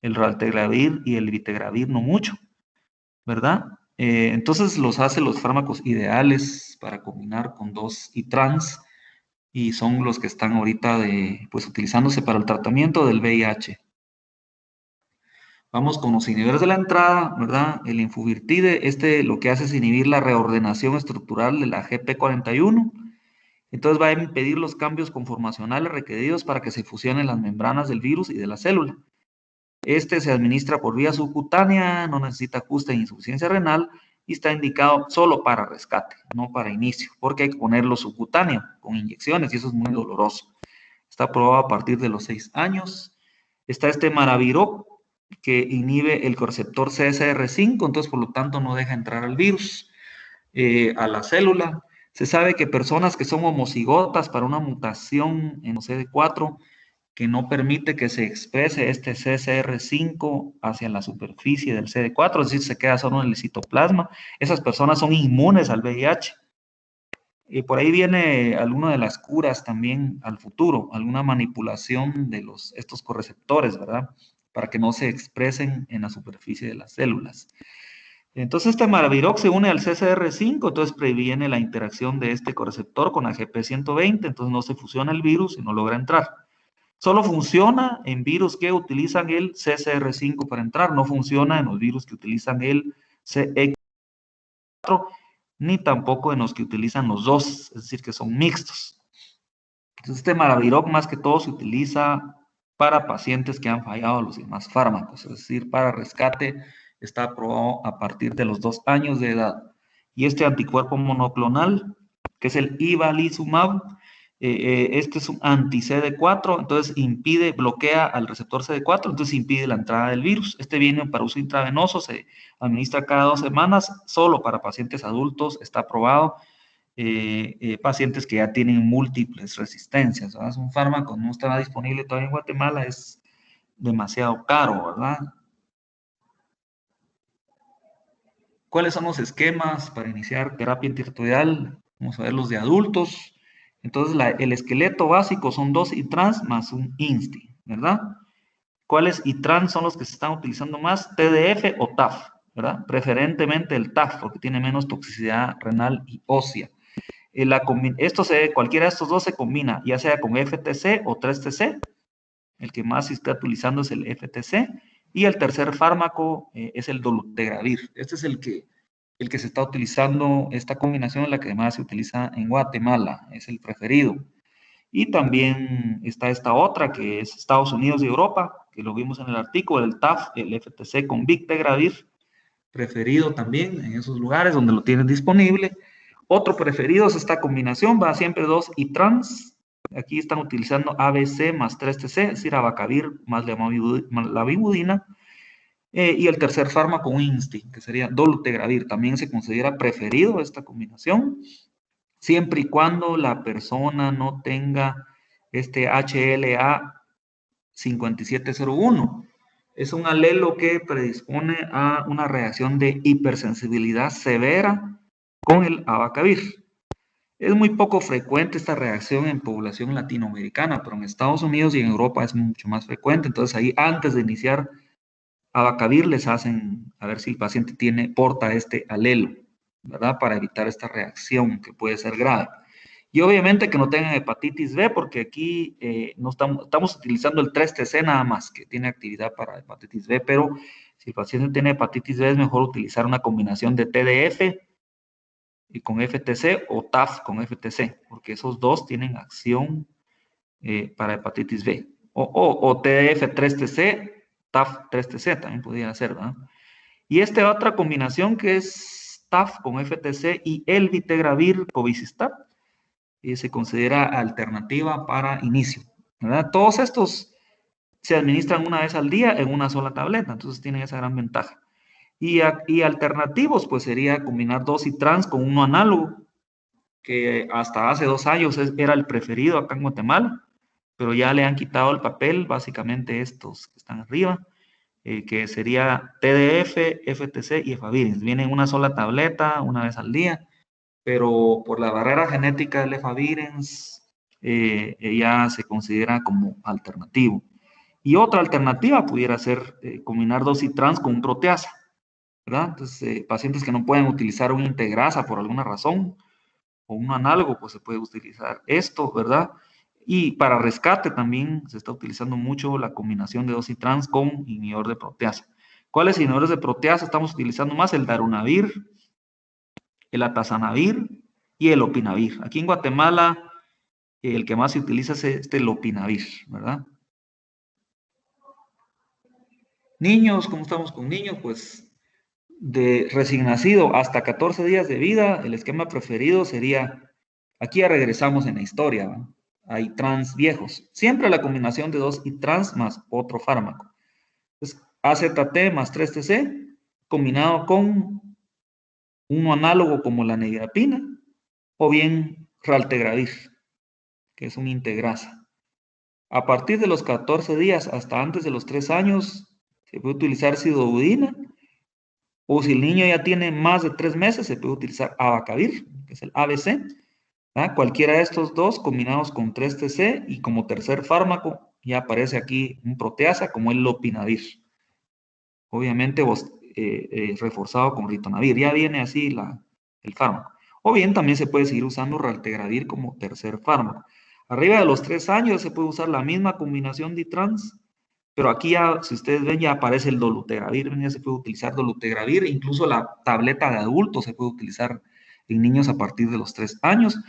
El raltegravir y el vitegravir no mucho, ¿verdad? Entonces los hace los fármacos ideales para combinar con 2 y trans y son los que están ahorita pues utilizándose para el tratamiento del VIH. Vamos con los inhibidores de la entrada, ¿verdad? El Infubirtide, lo que hace es inhibir la reordenación estructural de la GP41. Entonces va a impedir los cambios conformacionales requeridos para que se fusionen las membranas del virus y de la célula. Se administra por vía subcutánea, no necesita ajuste de insuficiencia renal y está indicado solo para rescate, no para inicio, porque hay que ponerlo subcutáneo con inyecciones y eso es muy doloroso. Está aprobado a partir de los 6 años. Está Maraviroc, que inhibe el receptor CSR5, entonces por lo tanto no deja entrar al virus, a la célula. Se sabe que personas que son homocigotas para una mutación en CD4 que no permite que se exprese CSR5 hacia la superficie del CD4, es decir, se queda solo en el citoplasma, esas personas son inmunes al VIH. Y por ahí viene alguna de las curas también al futuro, alguna manipulación de estos correceptores, ¿verdad? Para que no se expresen en la superficie de las células. Entonces Maraviroc se une al CCR5, entonces previene la interacción de este correceptor con la GP120, entonces no se fusiona el virus y no logra entrar. Solo funciona en virus que utilizan el CCR5 para entrar, no funciona en los virus que utilizan el CE4, ni tampoco en los que utilizan los dos, es decir, que son mixtos. Entonces Maraviroc más que todo se utiliza para pacientes que han fallado los demás fármacos, es decir, para rescate. Está aprobado a partir de los 2 años de edad. Y anticuerpo monoclonal, que es el Ibalizumab, es un anti-CD4, entonces bloquea al receptor CD4, entonces impide la entrada del virus. Viene para uso intravenoso, se administra cada 2 semanas, solo para pacientes adultos, está aprobado. Pacientes que ya tienen múltiples resistencias, ¿verdad? Es un fármaco, no estaba disponible todavía en Guatemala, es demasiado caro, ¿verdad? ¿Cuáles son los esquemas para iniciar terapia antirretroviral? Vamos a ver los de adultos. Entonces, el esqueleto básico son 2 ITRANS más un INSTI, ¿verdad? ¿Cuáles ITRANS son los que se están utilizando más? TDF o TAF, ¿verdad? Preferentemente el TAF, porque tiene menos toxicidad renal y ósea. Cualquiera de estos dos se combina, ya sea con FTC o 3TC. El que más se está utilizando es el FTC. Y el tercer fármaco es el dolutegravir. Es el que se está utilizando, esta combinación es la que más se utiliza en Guatemala, es el preferido. Y también está esta otra que es Estados Unidos y Europa, que lo vimos en el artículo, el TAF, el FTC con Victegravir, preferido también en esos lugares donde lo tienen disponible. Otro preferido es esta combinación, va siempre 2 ITRANS. Aquí están utilizando ABC más 3TC, es decir, abacavir más la vibudina. Y el tercer fármaco, un INSTI, que sería dolutegravir. También se considera preferido esta combinación, siempre y cuando la persona no tenga HLA 5701. Es un alelo que predispone a una reacción de hipersensibilidad severa con el abacavir. Es muy poco frecuente esta reacción en población latinoamericana, pero en Estados Unidos y en Europa es mucho más frecuente. Entonces ahí, antes de iniciar abacavir, les hacen a ver si el paciente porta alelo, ¿verdad? Para evitar esta reacción que puede ser grave. Y obviamente que no tengan hepatitis B, porque aquí no estamos utilizando el 3TC nada más, que tiene actividad para hepatitis B, pero si el paciente tiene hepatitis B es mejor utilizar una combinación de TDF y con FTC o TAF con FTC, porque esos dos tienen acción para hepatitis B. O TDF 3TC, TAF 3TC también podría ser, ¿verdad? Y otra combinación que es TAF con FTC y el Victegravir Covicistat, se considera alternativa para inicio, ¿verdad? Todos estos se administran una vez al día en una sola tableta, entonces tienen esa gran ventaja. Y alternativos, pues sería combinar 2 ITRANS con uno análogo, que hasta hace 2 años era el preferido acá en Guatemala, pero ya le han quitado el papel, básicamente estos que están arriba, que sería TDF, FTC y efavirenz. Vienen en una sola tableta, una vez al día, pero por la barrera genética del efavirenz ya se considera como alternativo. Y otra alternativa pudiera ser combinar 2 ITRANS con un proteasa, ¿verdad? Entonces, pacientes que no pueden utilizar un integrasa por alguna razón, o un análogo, pues se puede utilizar esto, ¿verdad? Y para rescate también se está utilizando mucho la combinación de 2 ITRANS con inhibidor de proteasa. ¿Cuáles inhibidores de proteasa estamos utilizando más? El darunavir, el atazanavir y el lopinavir. Aquí en Guatemala, el que más se utiliza es este lopinavir, ¿verdad? Niños, ¿cómo estamos con niños? Pues de recién nacido hasta 14 días de vida, el esquema preferido sería, aquí ya regresamos en la historia, ¿va? Hay trans viejos. Siempre la combinación de 2 y trans más otro fármaco. Entonces, AZT más 3TC combinado con uno análogo como la nevirapina o bien raltegravir, que es una integrasa. A partir de los 14 días hasta antes de los 3 años se puede utilizar sidobudina, o si el niño ya tiene más de 3 meses se puede utilizar abacavir, que es el ABC. ¿Ah? Cualquiera de estos dos combinados con 3TC y como tercer fármaco ya aparece aquí un proteasa como el lopinavir. Obviamente reforzado con ritonavir. Ya viene así el fármaco. O bien también se puede seguir usando raltegravir como tercer fármaco. Arriba de los 3 años se puede usar la misma combinación de trans, pero aquí ya, si ustedes ven, ya aparece el dolutegravir. Ya se puede utilizar dolutegravir, incluso la tableta de adultos se puede utilizar en niños a partir de los 3 años.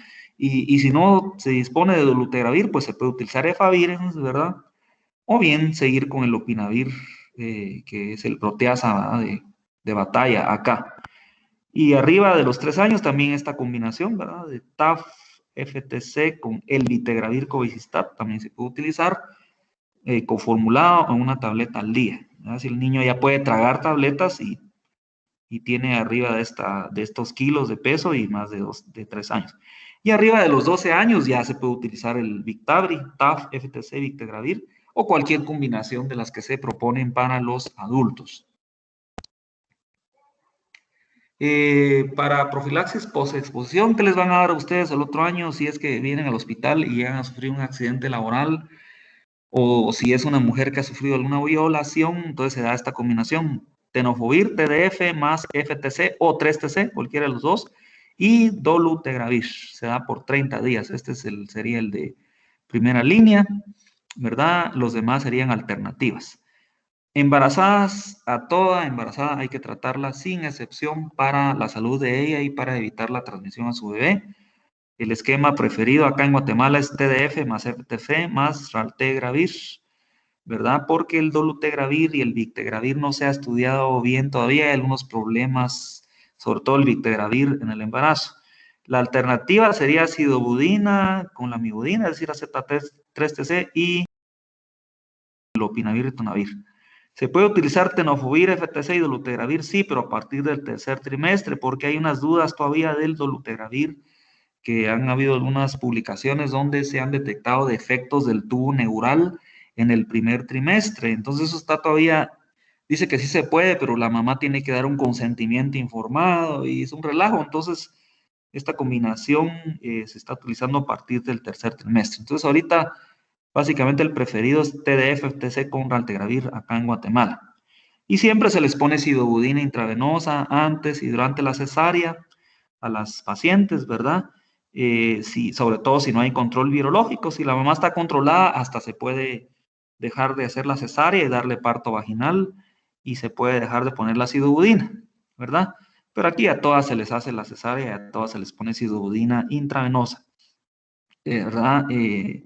Y si no se dispone de dolutegravir, pues se puede utilizar efavirenz, ¿verdad? O bien seguir con el lopinavir, que es el proteasa de batalla acá. Y arriba de los 3 años también esta combinación, ¿verdad? De TAF, FTC con el vitegravir covicistat también se puede utilizar coformulado en una tableta al día. ¿Verdad? Si el niño ya puede tragar tabletas y tiene arriba de estos kilos de peso y más de 3 años. Y arriba de los 12 años ya se puede utilizar el Victabri, TAF, FTC, Victegravir o cualquier combinación de las que se proponen para los adultos. Para profilaxis post-exposición, ¿qué les van a dar a ustedes el otro año si es que vienen al hospital y llegan a sufrir un accidente laboral? O si es una mujer que ha sufrido alguna violación, entonces se da esta combinación. Tenofovir, TDF más FTC o 3TC, cualquiera de los dos, y dolutegravir, se da por 30 días. Este sería el de primera línea, ¿verdad? Los demás serían alternativas. Embarazadas, a toda embarazada hay que tratarla sin excepción para la salud de ella y para evitar la transmisión a su bebé. El esquema preferido acá en Guatemala es TDF más FTC más raltegravir, ¿verdad? Porque el dolutegravir y el victegravir no se ha estudiado bien todavía, hay algunos problemas, sobre todo el victegravir en el embarazo. La alternativa sería sidobudina con la mibudina, es decir, AZ3TC y lopinavir y ritonavir. ¿Se puede utilizar tenofovir, FTC y dolutegravir? Sí, pero a partir del tercer trimestre, porque hay unas dudas todavía del dolutegravir, que han habido algunas publicaciones donde se han detectado defectos del tubo neural en el primer trimestre. Entonces eso está todavía, dice que sí se puede, pero la mamá tiene que dar un consentimiento informado y es un relajo. Entonces esta combinación se está utilizando a partir del tercer trimestre. Entonces ahorita básicamente el preferido es TDF, FTC con raltegravir acá en Guatemala. Y siempre se les pone sidobudina intravenosa antes y durante la cesárea a las pacientes, ¿verdad? Sobre todo si no hay control virológico, si la mamá está controlada, hasta se puede dejar de hacer la cesárea y darle parto vaginal y se puede dejar de poner la sidobudina, ¿verdad? Pero aquí a todas se les hace la cesárea y a todas se les pone sidobudina intravenosa, ¿verdad? Y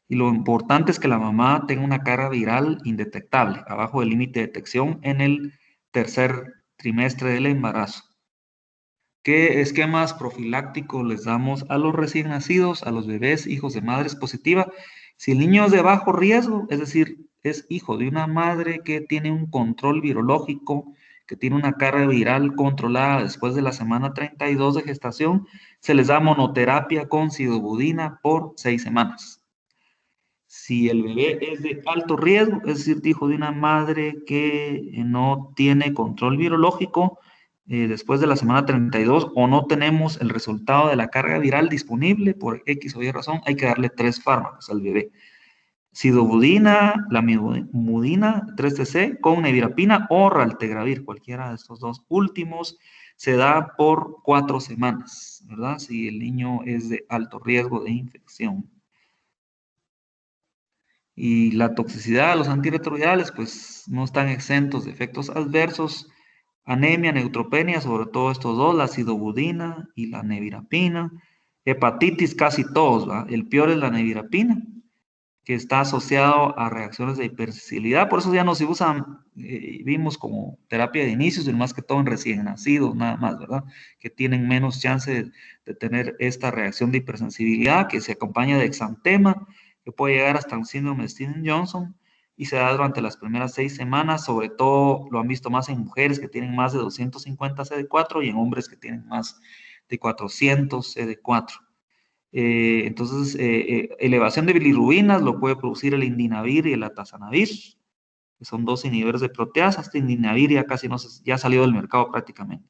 lo importante es que la mamá tenga una carga viral indetectable, abajo del límite de detección en el tercer trimestre del embarazo. ¿Qué esquemas profilácticos les damos a los recién nacidos, a los bebés, hijos de madres positivas? Si el niño es de bajo riesgo, es decir, es hijo de una madre que tiene un control virológico, que tiene una carga viral controlada después de la semana 32 de gestación, se les da monoterapia con sidobudina por 6 semanas. Si el bebé es de alto riesgo, es decir, hijo de una madre que no tiene control virológico, después de la semana 32 o no tenemos el resultado de la carga viral disponible por X o Y razón, hay que darle 3 fármacos al bebé. Sidobudina, la mudina 3TC con nevirapina o raltegravir, cualquiera de estos dos últimos, se da por 4 semanas, ¿verdad? Si el niño es de alto riesgo de infección. Y la toxicidad de los antirretrovirales, pues no están exentos de efectos adversos, anemia, neutropenia, sobre todo estos dos, la acidobudina y la nevirapina, hepatitis casi todos, ¿va? El peor es la nevirapina, que está asociado a reacciones de hipersensibilidad, por eso ya no se usan, vimos como terapia de inicio, sino más que todo en recién nacidos, nada más, ¿verdad? Que tienen menos chance de tener esta reacción de hipersensibilidad, que se acompaña de exantema, que puede llegar hasta un síndrome de Stevens-Johnson, y se da durante las primeras 6 semanas, sobre todo lo han visto más en mujeres que tienen más de 250 CD4 y en hombres que tienen más de 400 CD4. Entonces, elevación de bilirrubinas lo puede producir el indinavir y el atazanavir, que son dos inhibidores de proteasa. Este indinavir ya casi no se, ya salió del mercado prácticamente.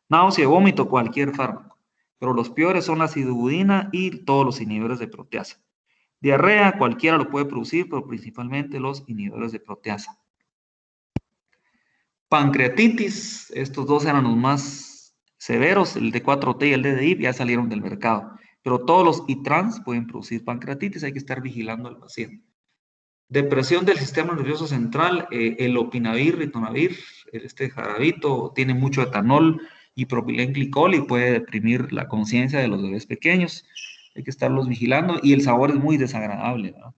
Náusea, vómito, cualquier fármaco. Pero los peores son la acidobudina y todos los inhibidores de proteasa. Diarrea, cualquiera lo puede producir, pero principalmente los inhibidores de proteasa. Pancreatitis, estos dos eran los más severos, el D4T y el DDI ya salieron del mercado. Pero todos los ITRANS pueden producir pancreatitis, hay que estar vigilando al paciente. Depresión del sistema nervioso central, el opinavir, ritonavir, este jarabito tiene mucho etanol y propilenglicol y puede deprimir la conciencia de los bebés pequeños. Hay que estarlos vigilando y el sabor es muy desagradable, ¿verdad?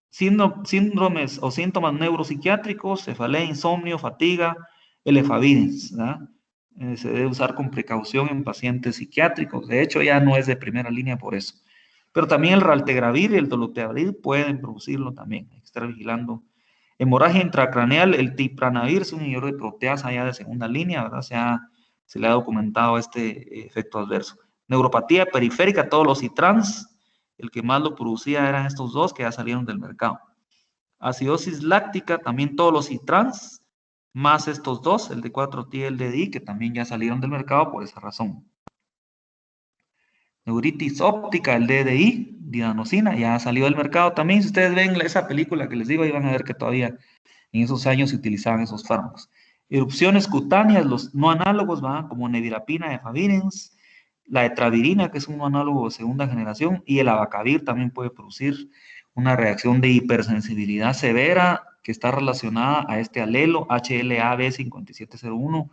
Síndromes o síntomas neuropsiquiátricos, cefalea, insomnio, fatiga, el efavirenz, ¿verdad? Se debe usar con precaución en pacientes psiquiátricos. De hecho, ya no es de primera línea por eso. Pero también el raltegravir y el dolutegravir pueden producirlo también. Hay que estar vigilando. Hemorragia intracraneal, el tipranavir es un inhibidor de proteasa ya de segunda línea, ¿verdad? Se le ha documentado este efecto adverso. Neuropatía periférica, todos los ITRANS, el que más lo producía eran estos dos que ya salieron del mercado. Acidosis láctica, también todos los ITRANS, más estos dos, el D4T y el DDI, que también ya salieron del mercado por esa razón. Neuritis óptica, el DDI, didanosina, ya salió del mercado también. Si ustedes ven esa película que les digo, ahí van a ver que todavía en esos años se utilizaban esos fármacos. Erupciones cutáneas, los no análogos, ¿va? Como nevirapina, efavirenz, la etravirina, que es un no análogo de segunda generación, y el abacavir también puede producir una reacción de hipersensibilidad severa que está relacionada a este alelo HLA-B5701,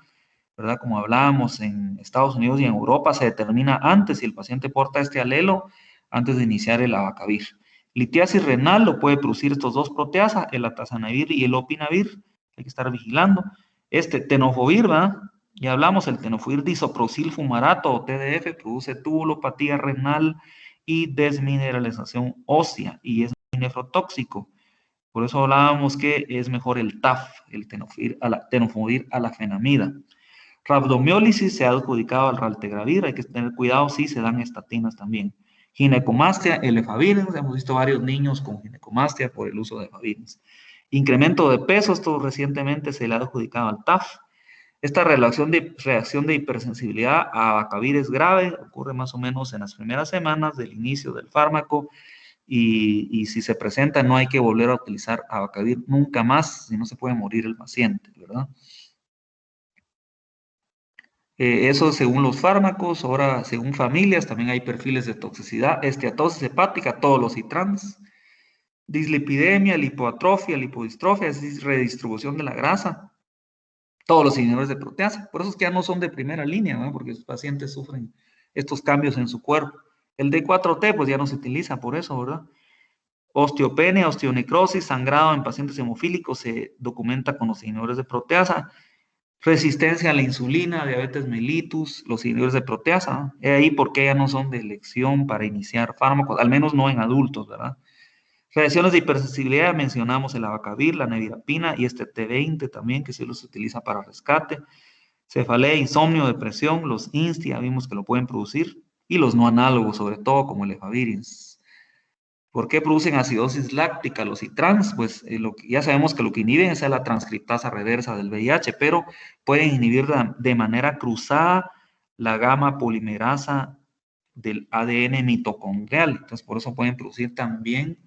¿verdad? Como hablábamos en Estados Unidos y en Europa, se determina antes si el paciente porta este alelo antes de iniciar el abacavir. Litiasis renal lo puede producir estos dos proteasas, el atazanavir y el opinavir, hay que estar vigilando. Este tenofovir, ¿verdad? Ya hablamos, el tenofovir disoproxil fumarato o TDF produce tubulopatía renal y desmineralización ósea y es nefrotóxico. Por eso hablábamos que es mejor el TAF, el tenofovir alafenamida. Rhabdomiólisis se ha adjudicado al raltegravir, hay que tener cuidado si se dan estatinas también. Ginecomastia, el efavirenz, hemos visto varios niños con ginecomastia por el uso de efavirenz. Incremento de peso, esto recientemente se le ha adjudicado al TAF. Esta reacción de hipersensibilidad a abacavir es grave, ocurre más o menos en las primeras semanas del inicio del fármaco y si se presenta no hay que volver a utilizar abacavir nunca más, si no se puede morir el paciente, ¿verdad? Eso según los fármacos. Ahora según familias también hay perfiles de toxicidad, esteatosis hepática, todos los ITRANS, dislipidemia, lipoatrofia, lipodistrofia, es decir, redistribución de la grasa, todos los inhibidores de proteasa. Por eso es que ya no son de primera línea, ¿no? Porque los pacientes sufren estos cambios en su cuerpo. El D4T pues ya no se utiliza por eso, ¿verdad? Osteopenia, osteonecrosis, sangrado en pacientes hemofílicos se documenta con los inhibidores de proteasa. Resistencia a la insulina, diabetes mellitus, los inhibidores de proteasa. ¿No? Ahí porque ya no son de elección para iniciar fármacos, al menos no en adultos, ¿verdad? Reacciones de hipersensibilidad, mencionamos el abacavir, la nevirapina y este T20 también, que se los utiliza para rescate. Cefalea, insomnio, depresión, los INSTI, ya vimos que lo pueden producir, y los no análogos, sobre todo como el efavirenz. ¿Por qué producen acidosis láctica los ITRANS? Pues ya sabemos que lo que inhiben es la transcriptasa reversa del VIH, pero pueden inhibir de manera cruzada la gamma polimerasa del ADN mitocondrial. Entonces, por eso pueden producir también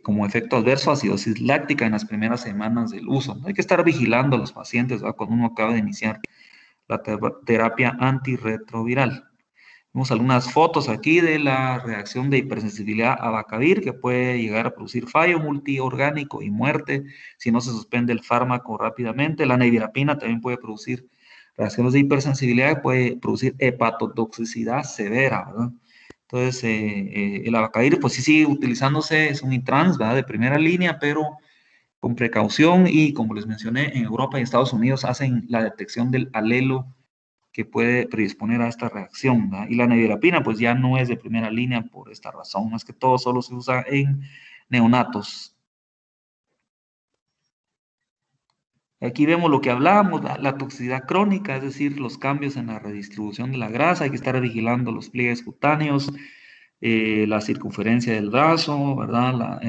como efecto adverso acidosis láctica en las primeras semanas del uso. Hay que estar vigilando a los pacientes, ¿verdad? Cuando uno acaba de iniciar la terapia antirretroviral. Vemos algunas fotos aquí de la reacción de hipersensibilidad a Bacavir, que puede llegar a producir fallo multiorgánico y muerte si no se suspende el fármaco rápidamente. La nevirapina también puede producir reacciones de hipersensibilidad, puede producir hepatotoxicidad severa, ¿verdad? Entonces, el Abacavir, pues sí sigue utilizándose, es un intrans, ¿verdad? De primera línea, pero con precaución y, como les mencioné, en Europa y Estados Unidos hacen la detección del alelo que puede predisponer a esta reacción, ¿verdad? Y la nevirapina, pues ya no es de primera línea por esta razón, más que todo solo se usa en neonatos. Aquí vemos lo que hablábamos, la toxicidad crónica, es decir, los cambios en la redistribución de la grasa, hay que estar vigilando los pliegues cutáneos, la circunferencia del brazo, ¿verdad?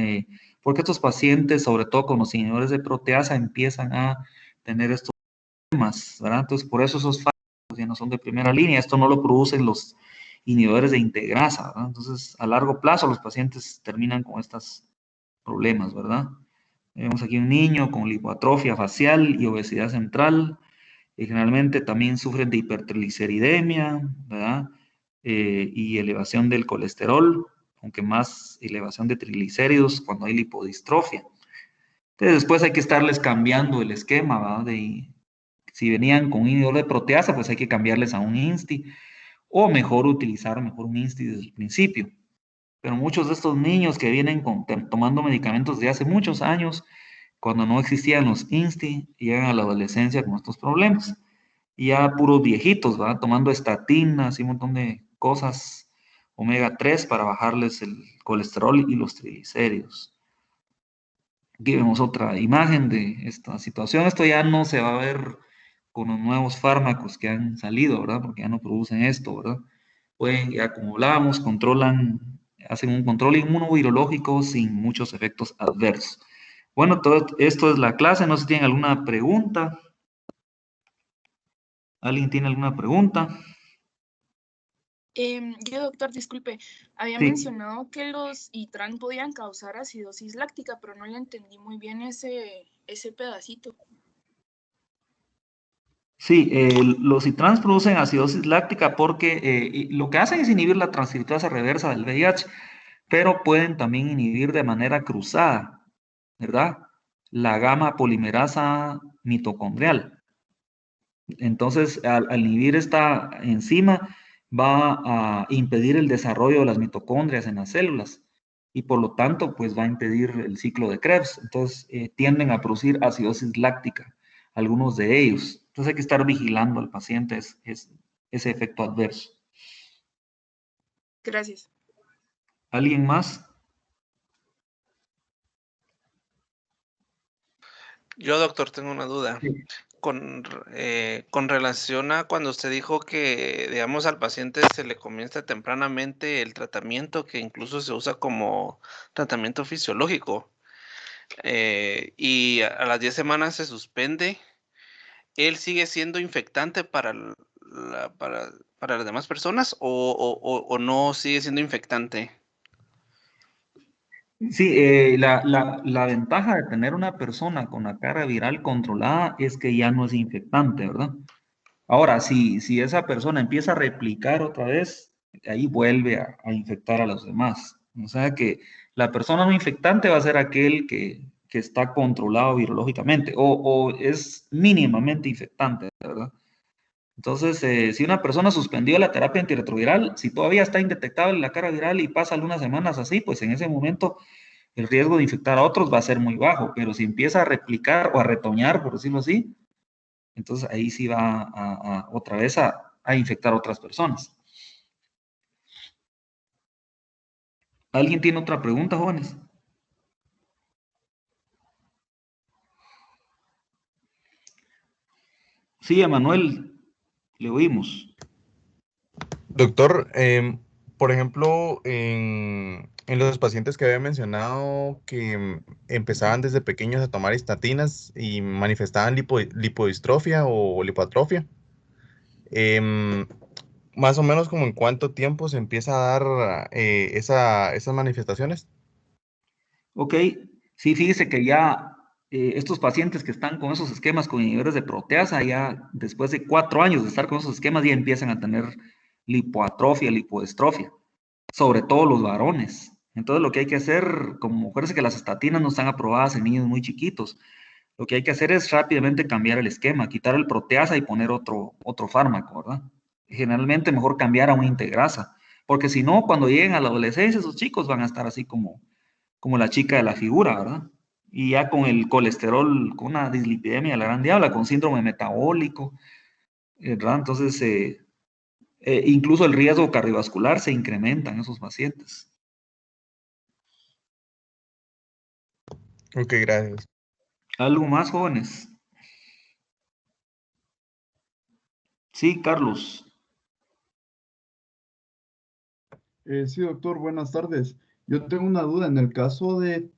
Porque estos pacientes, sobre todo con los inhibidores de proteasa, empiezan a tener estos problemas, ¿verdad? Entonces, por eso esos fármacos ya no son de primera línea, esto no lo producen los inhibidores de integrasa, ¿verdad? Entonces, a largo plazo, los pacientes terminan con estos problemas, ¿verdad? Vemos aquí un niño con lipoatrofia facial y obesidad central, y generalmente también sufren de hipertrigliceridemia, ¿verdad? Y elevación del colesterol, aunque más elevación de triglicéridos cuando hay lipodistrofia. Entonces después hay que estarles cambiando el esquema, ¿verdad? Si venían con un inhibidor de proteasa, pues hay que cambiarles a un INSTI, o mejor utilizar mejor un INSTI desde el principio. Pero muchos de estos niños que vienen tomando medicamentos de hace muchos años, cuando no existían los INSTI, llegan a la adolescencia con estos problemas. Y ya puros viejitos, ¿verdad? Tomando estatinas y un montón de cosas omega 3 para bajarles el colesterol y los triglicéridos. Aquí vemos otra imagen de esta situación. Esto ya no se va a ver con los nuevos fármacos que han salido, ¿verdad? Porque ya no producen esto, ¿verdad? Pueden, ya como hablábamos, hacen un control inmunovirológico sin muchos efectos adversos. Bueno, todo esto es la clase. No sé si tienen alguna pregunta. ¿Alguien tiene alguna pregunta? Yo, doctor, disculpe, había Sí. mencionado que los ITRAN podían causar acidosis láctica, pero no le entendí muy bien ese pedacito. Sí, los citrans producen acidosis láctica porque lo que hacen es inhibir la transcriptasa reversa del VIH, pero pueden también inhibir de manera cruzada, ¿verdad? La gamma polimerasa mitocondrial. Entonces, al inhibir esta enzima, va a impedir el desarrollo de las mitocondrias en las células y por lo tanto, pues va a impedir el ciclo de Krebs. Entonces, tienden a producir acidosis láctica, algunos de ellos. Entonces, hay que estar vigilando al paciente ese efecto adverso. Gracias. ¿Alguien más? Yo, doctor, tengo una duda. Sí. Con relación a cuando usted dijo que, digamos, al paciente se le comienza tempranamente el tratamiento, que incluso se usa como tratamiento fisiológico, y a las 10 semanas se suspende, ¿él sigue siendo infectante para las demás personas o no sigue siendo infectante? Sí, la ventaja de tener una persona con la carga viral controlada es que ya no es infectante, ¿verdad? Ahora, si esa persona empieza a replicar otra vez, ahí vuelve a infectar a los demás. O sea que la persona no infectante va a ser aquel que está controlado virológicamente o es mínimamente infectante, ¿verdad? Entonces, si una persona suspendió la terapia antirretroviral, si todavía está indetectable la carga viral y pasa algunas semanas así, pues en ese momento el riesgo de infectar a otros va a ser muy bajo, pero si empieza a replicar o a retoñar, por decirlo así, entonces ahí sí va otra vez a infectar a otras personas. ¿Alguien tiene otra pregunta, jóvenes? Sí, Emanuel, le oímos. Doctor, por ejemplo, en los pacientes que había mencionado que empezaban desde pequeños a tomar estatinas y manifestaban lipodistrofia o lipoatrofia, em, más o menos como en cuánto tiempo se empieza a dar esas manifestaciones. Ok, sí, fíjese que ya estos pacientes que están con esos esquemas con inhibidores de proteasa, ya después de 4 años de estar con esos esquemas, ya empiezan a tener lipoatrofia, lipoestrofia, sobre todo los varones. Entonces lo que hay que hacer, como acuérdense que las estatinas no están aprobadas en niños muy chiquitos, lo que hay que hacer es rápidamente cambiar el esquema, quitar el proteasa y poner otro fármaco, ¿verdad? Generalmente mejor cambiar a una integrasa, porque si no, cuando lleguen a la adolescencia, esos chicos van a estar así como la chica de la figura, ¿verdad? Y ya con el colesterol, con una dislipidemia de la gran diabla, con síndrome metabólico, ¿verdad? Entonces, incluso el riesgo cardiovascular se incrementa en esos pacientes. Ok, gracias. ¿Algo más, jóvenes? Sí, Carlos. Sí, doctor, buenas tardes. Yo tengo una duda. En el caso del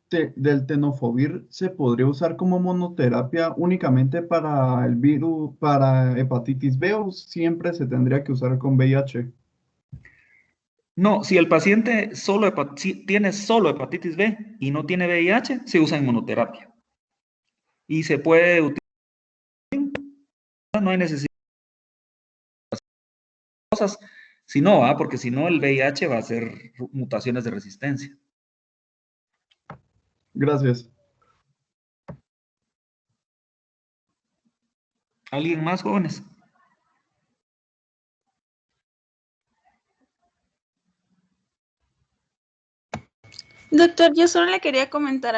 tenofovir, ¿se podría usar como monoterapia únicamente para el virus, para hepatitis B o siempre se tendría que usar con VIH? No, si el paciente si tiene solo hepatitis B y no tiene VIH, se usa en monoterapia. Y se puede utilizar, no hay necesidad de cosas, si no, porque si no el VIH va a hacer mutaciones de resistencia. Gracias. ¿Alguien más, jóvenes? Doctor, yo solo le quería comentar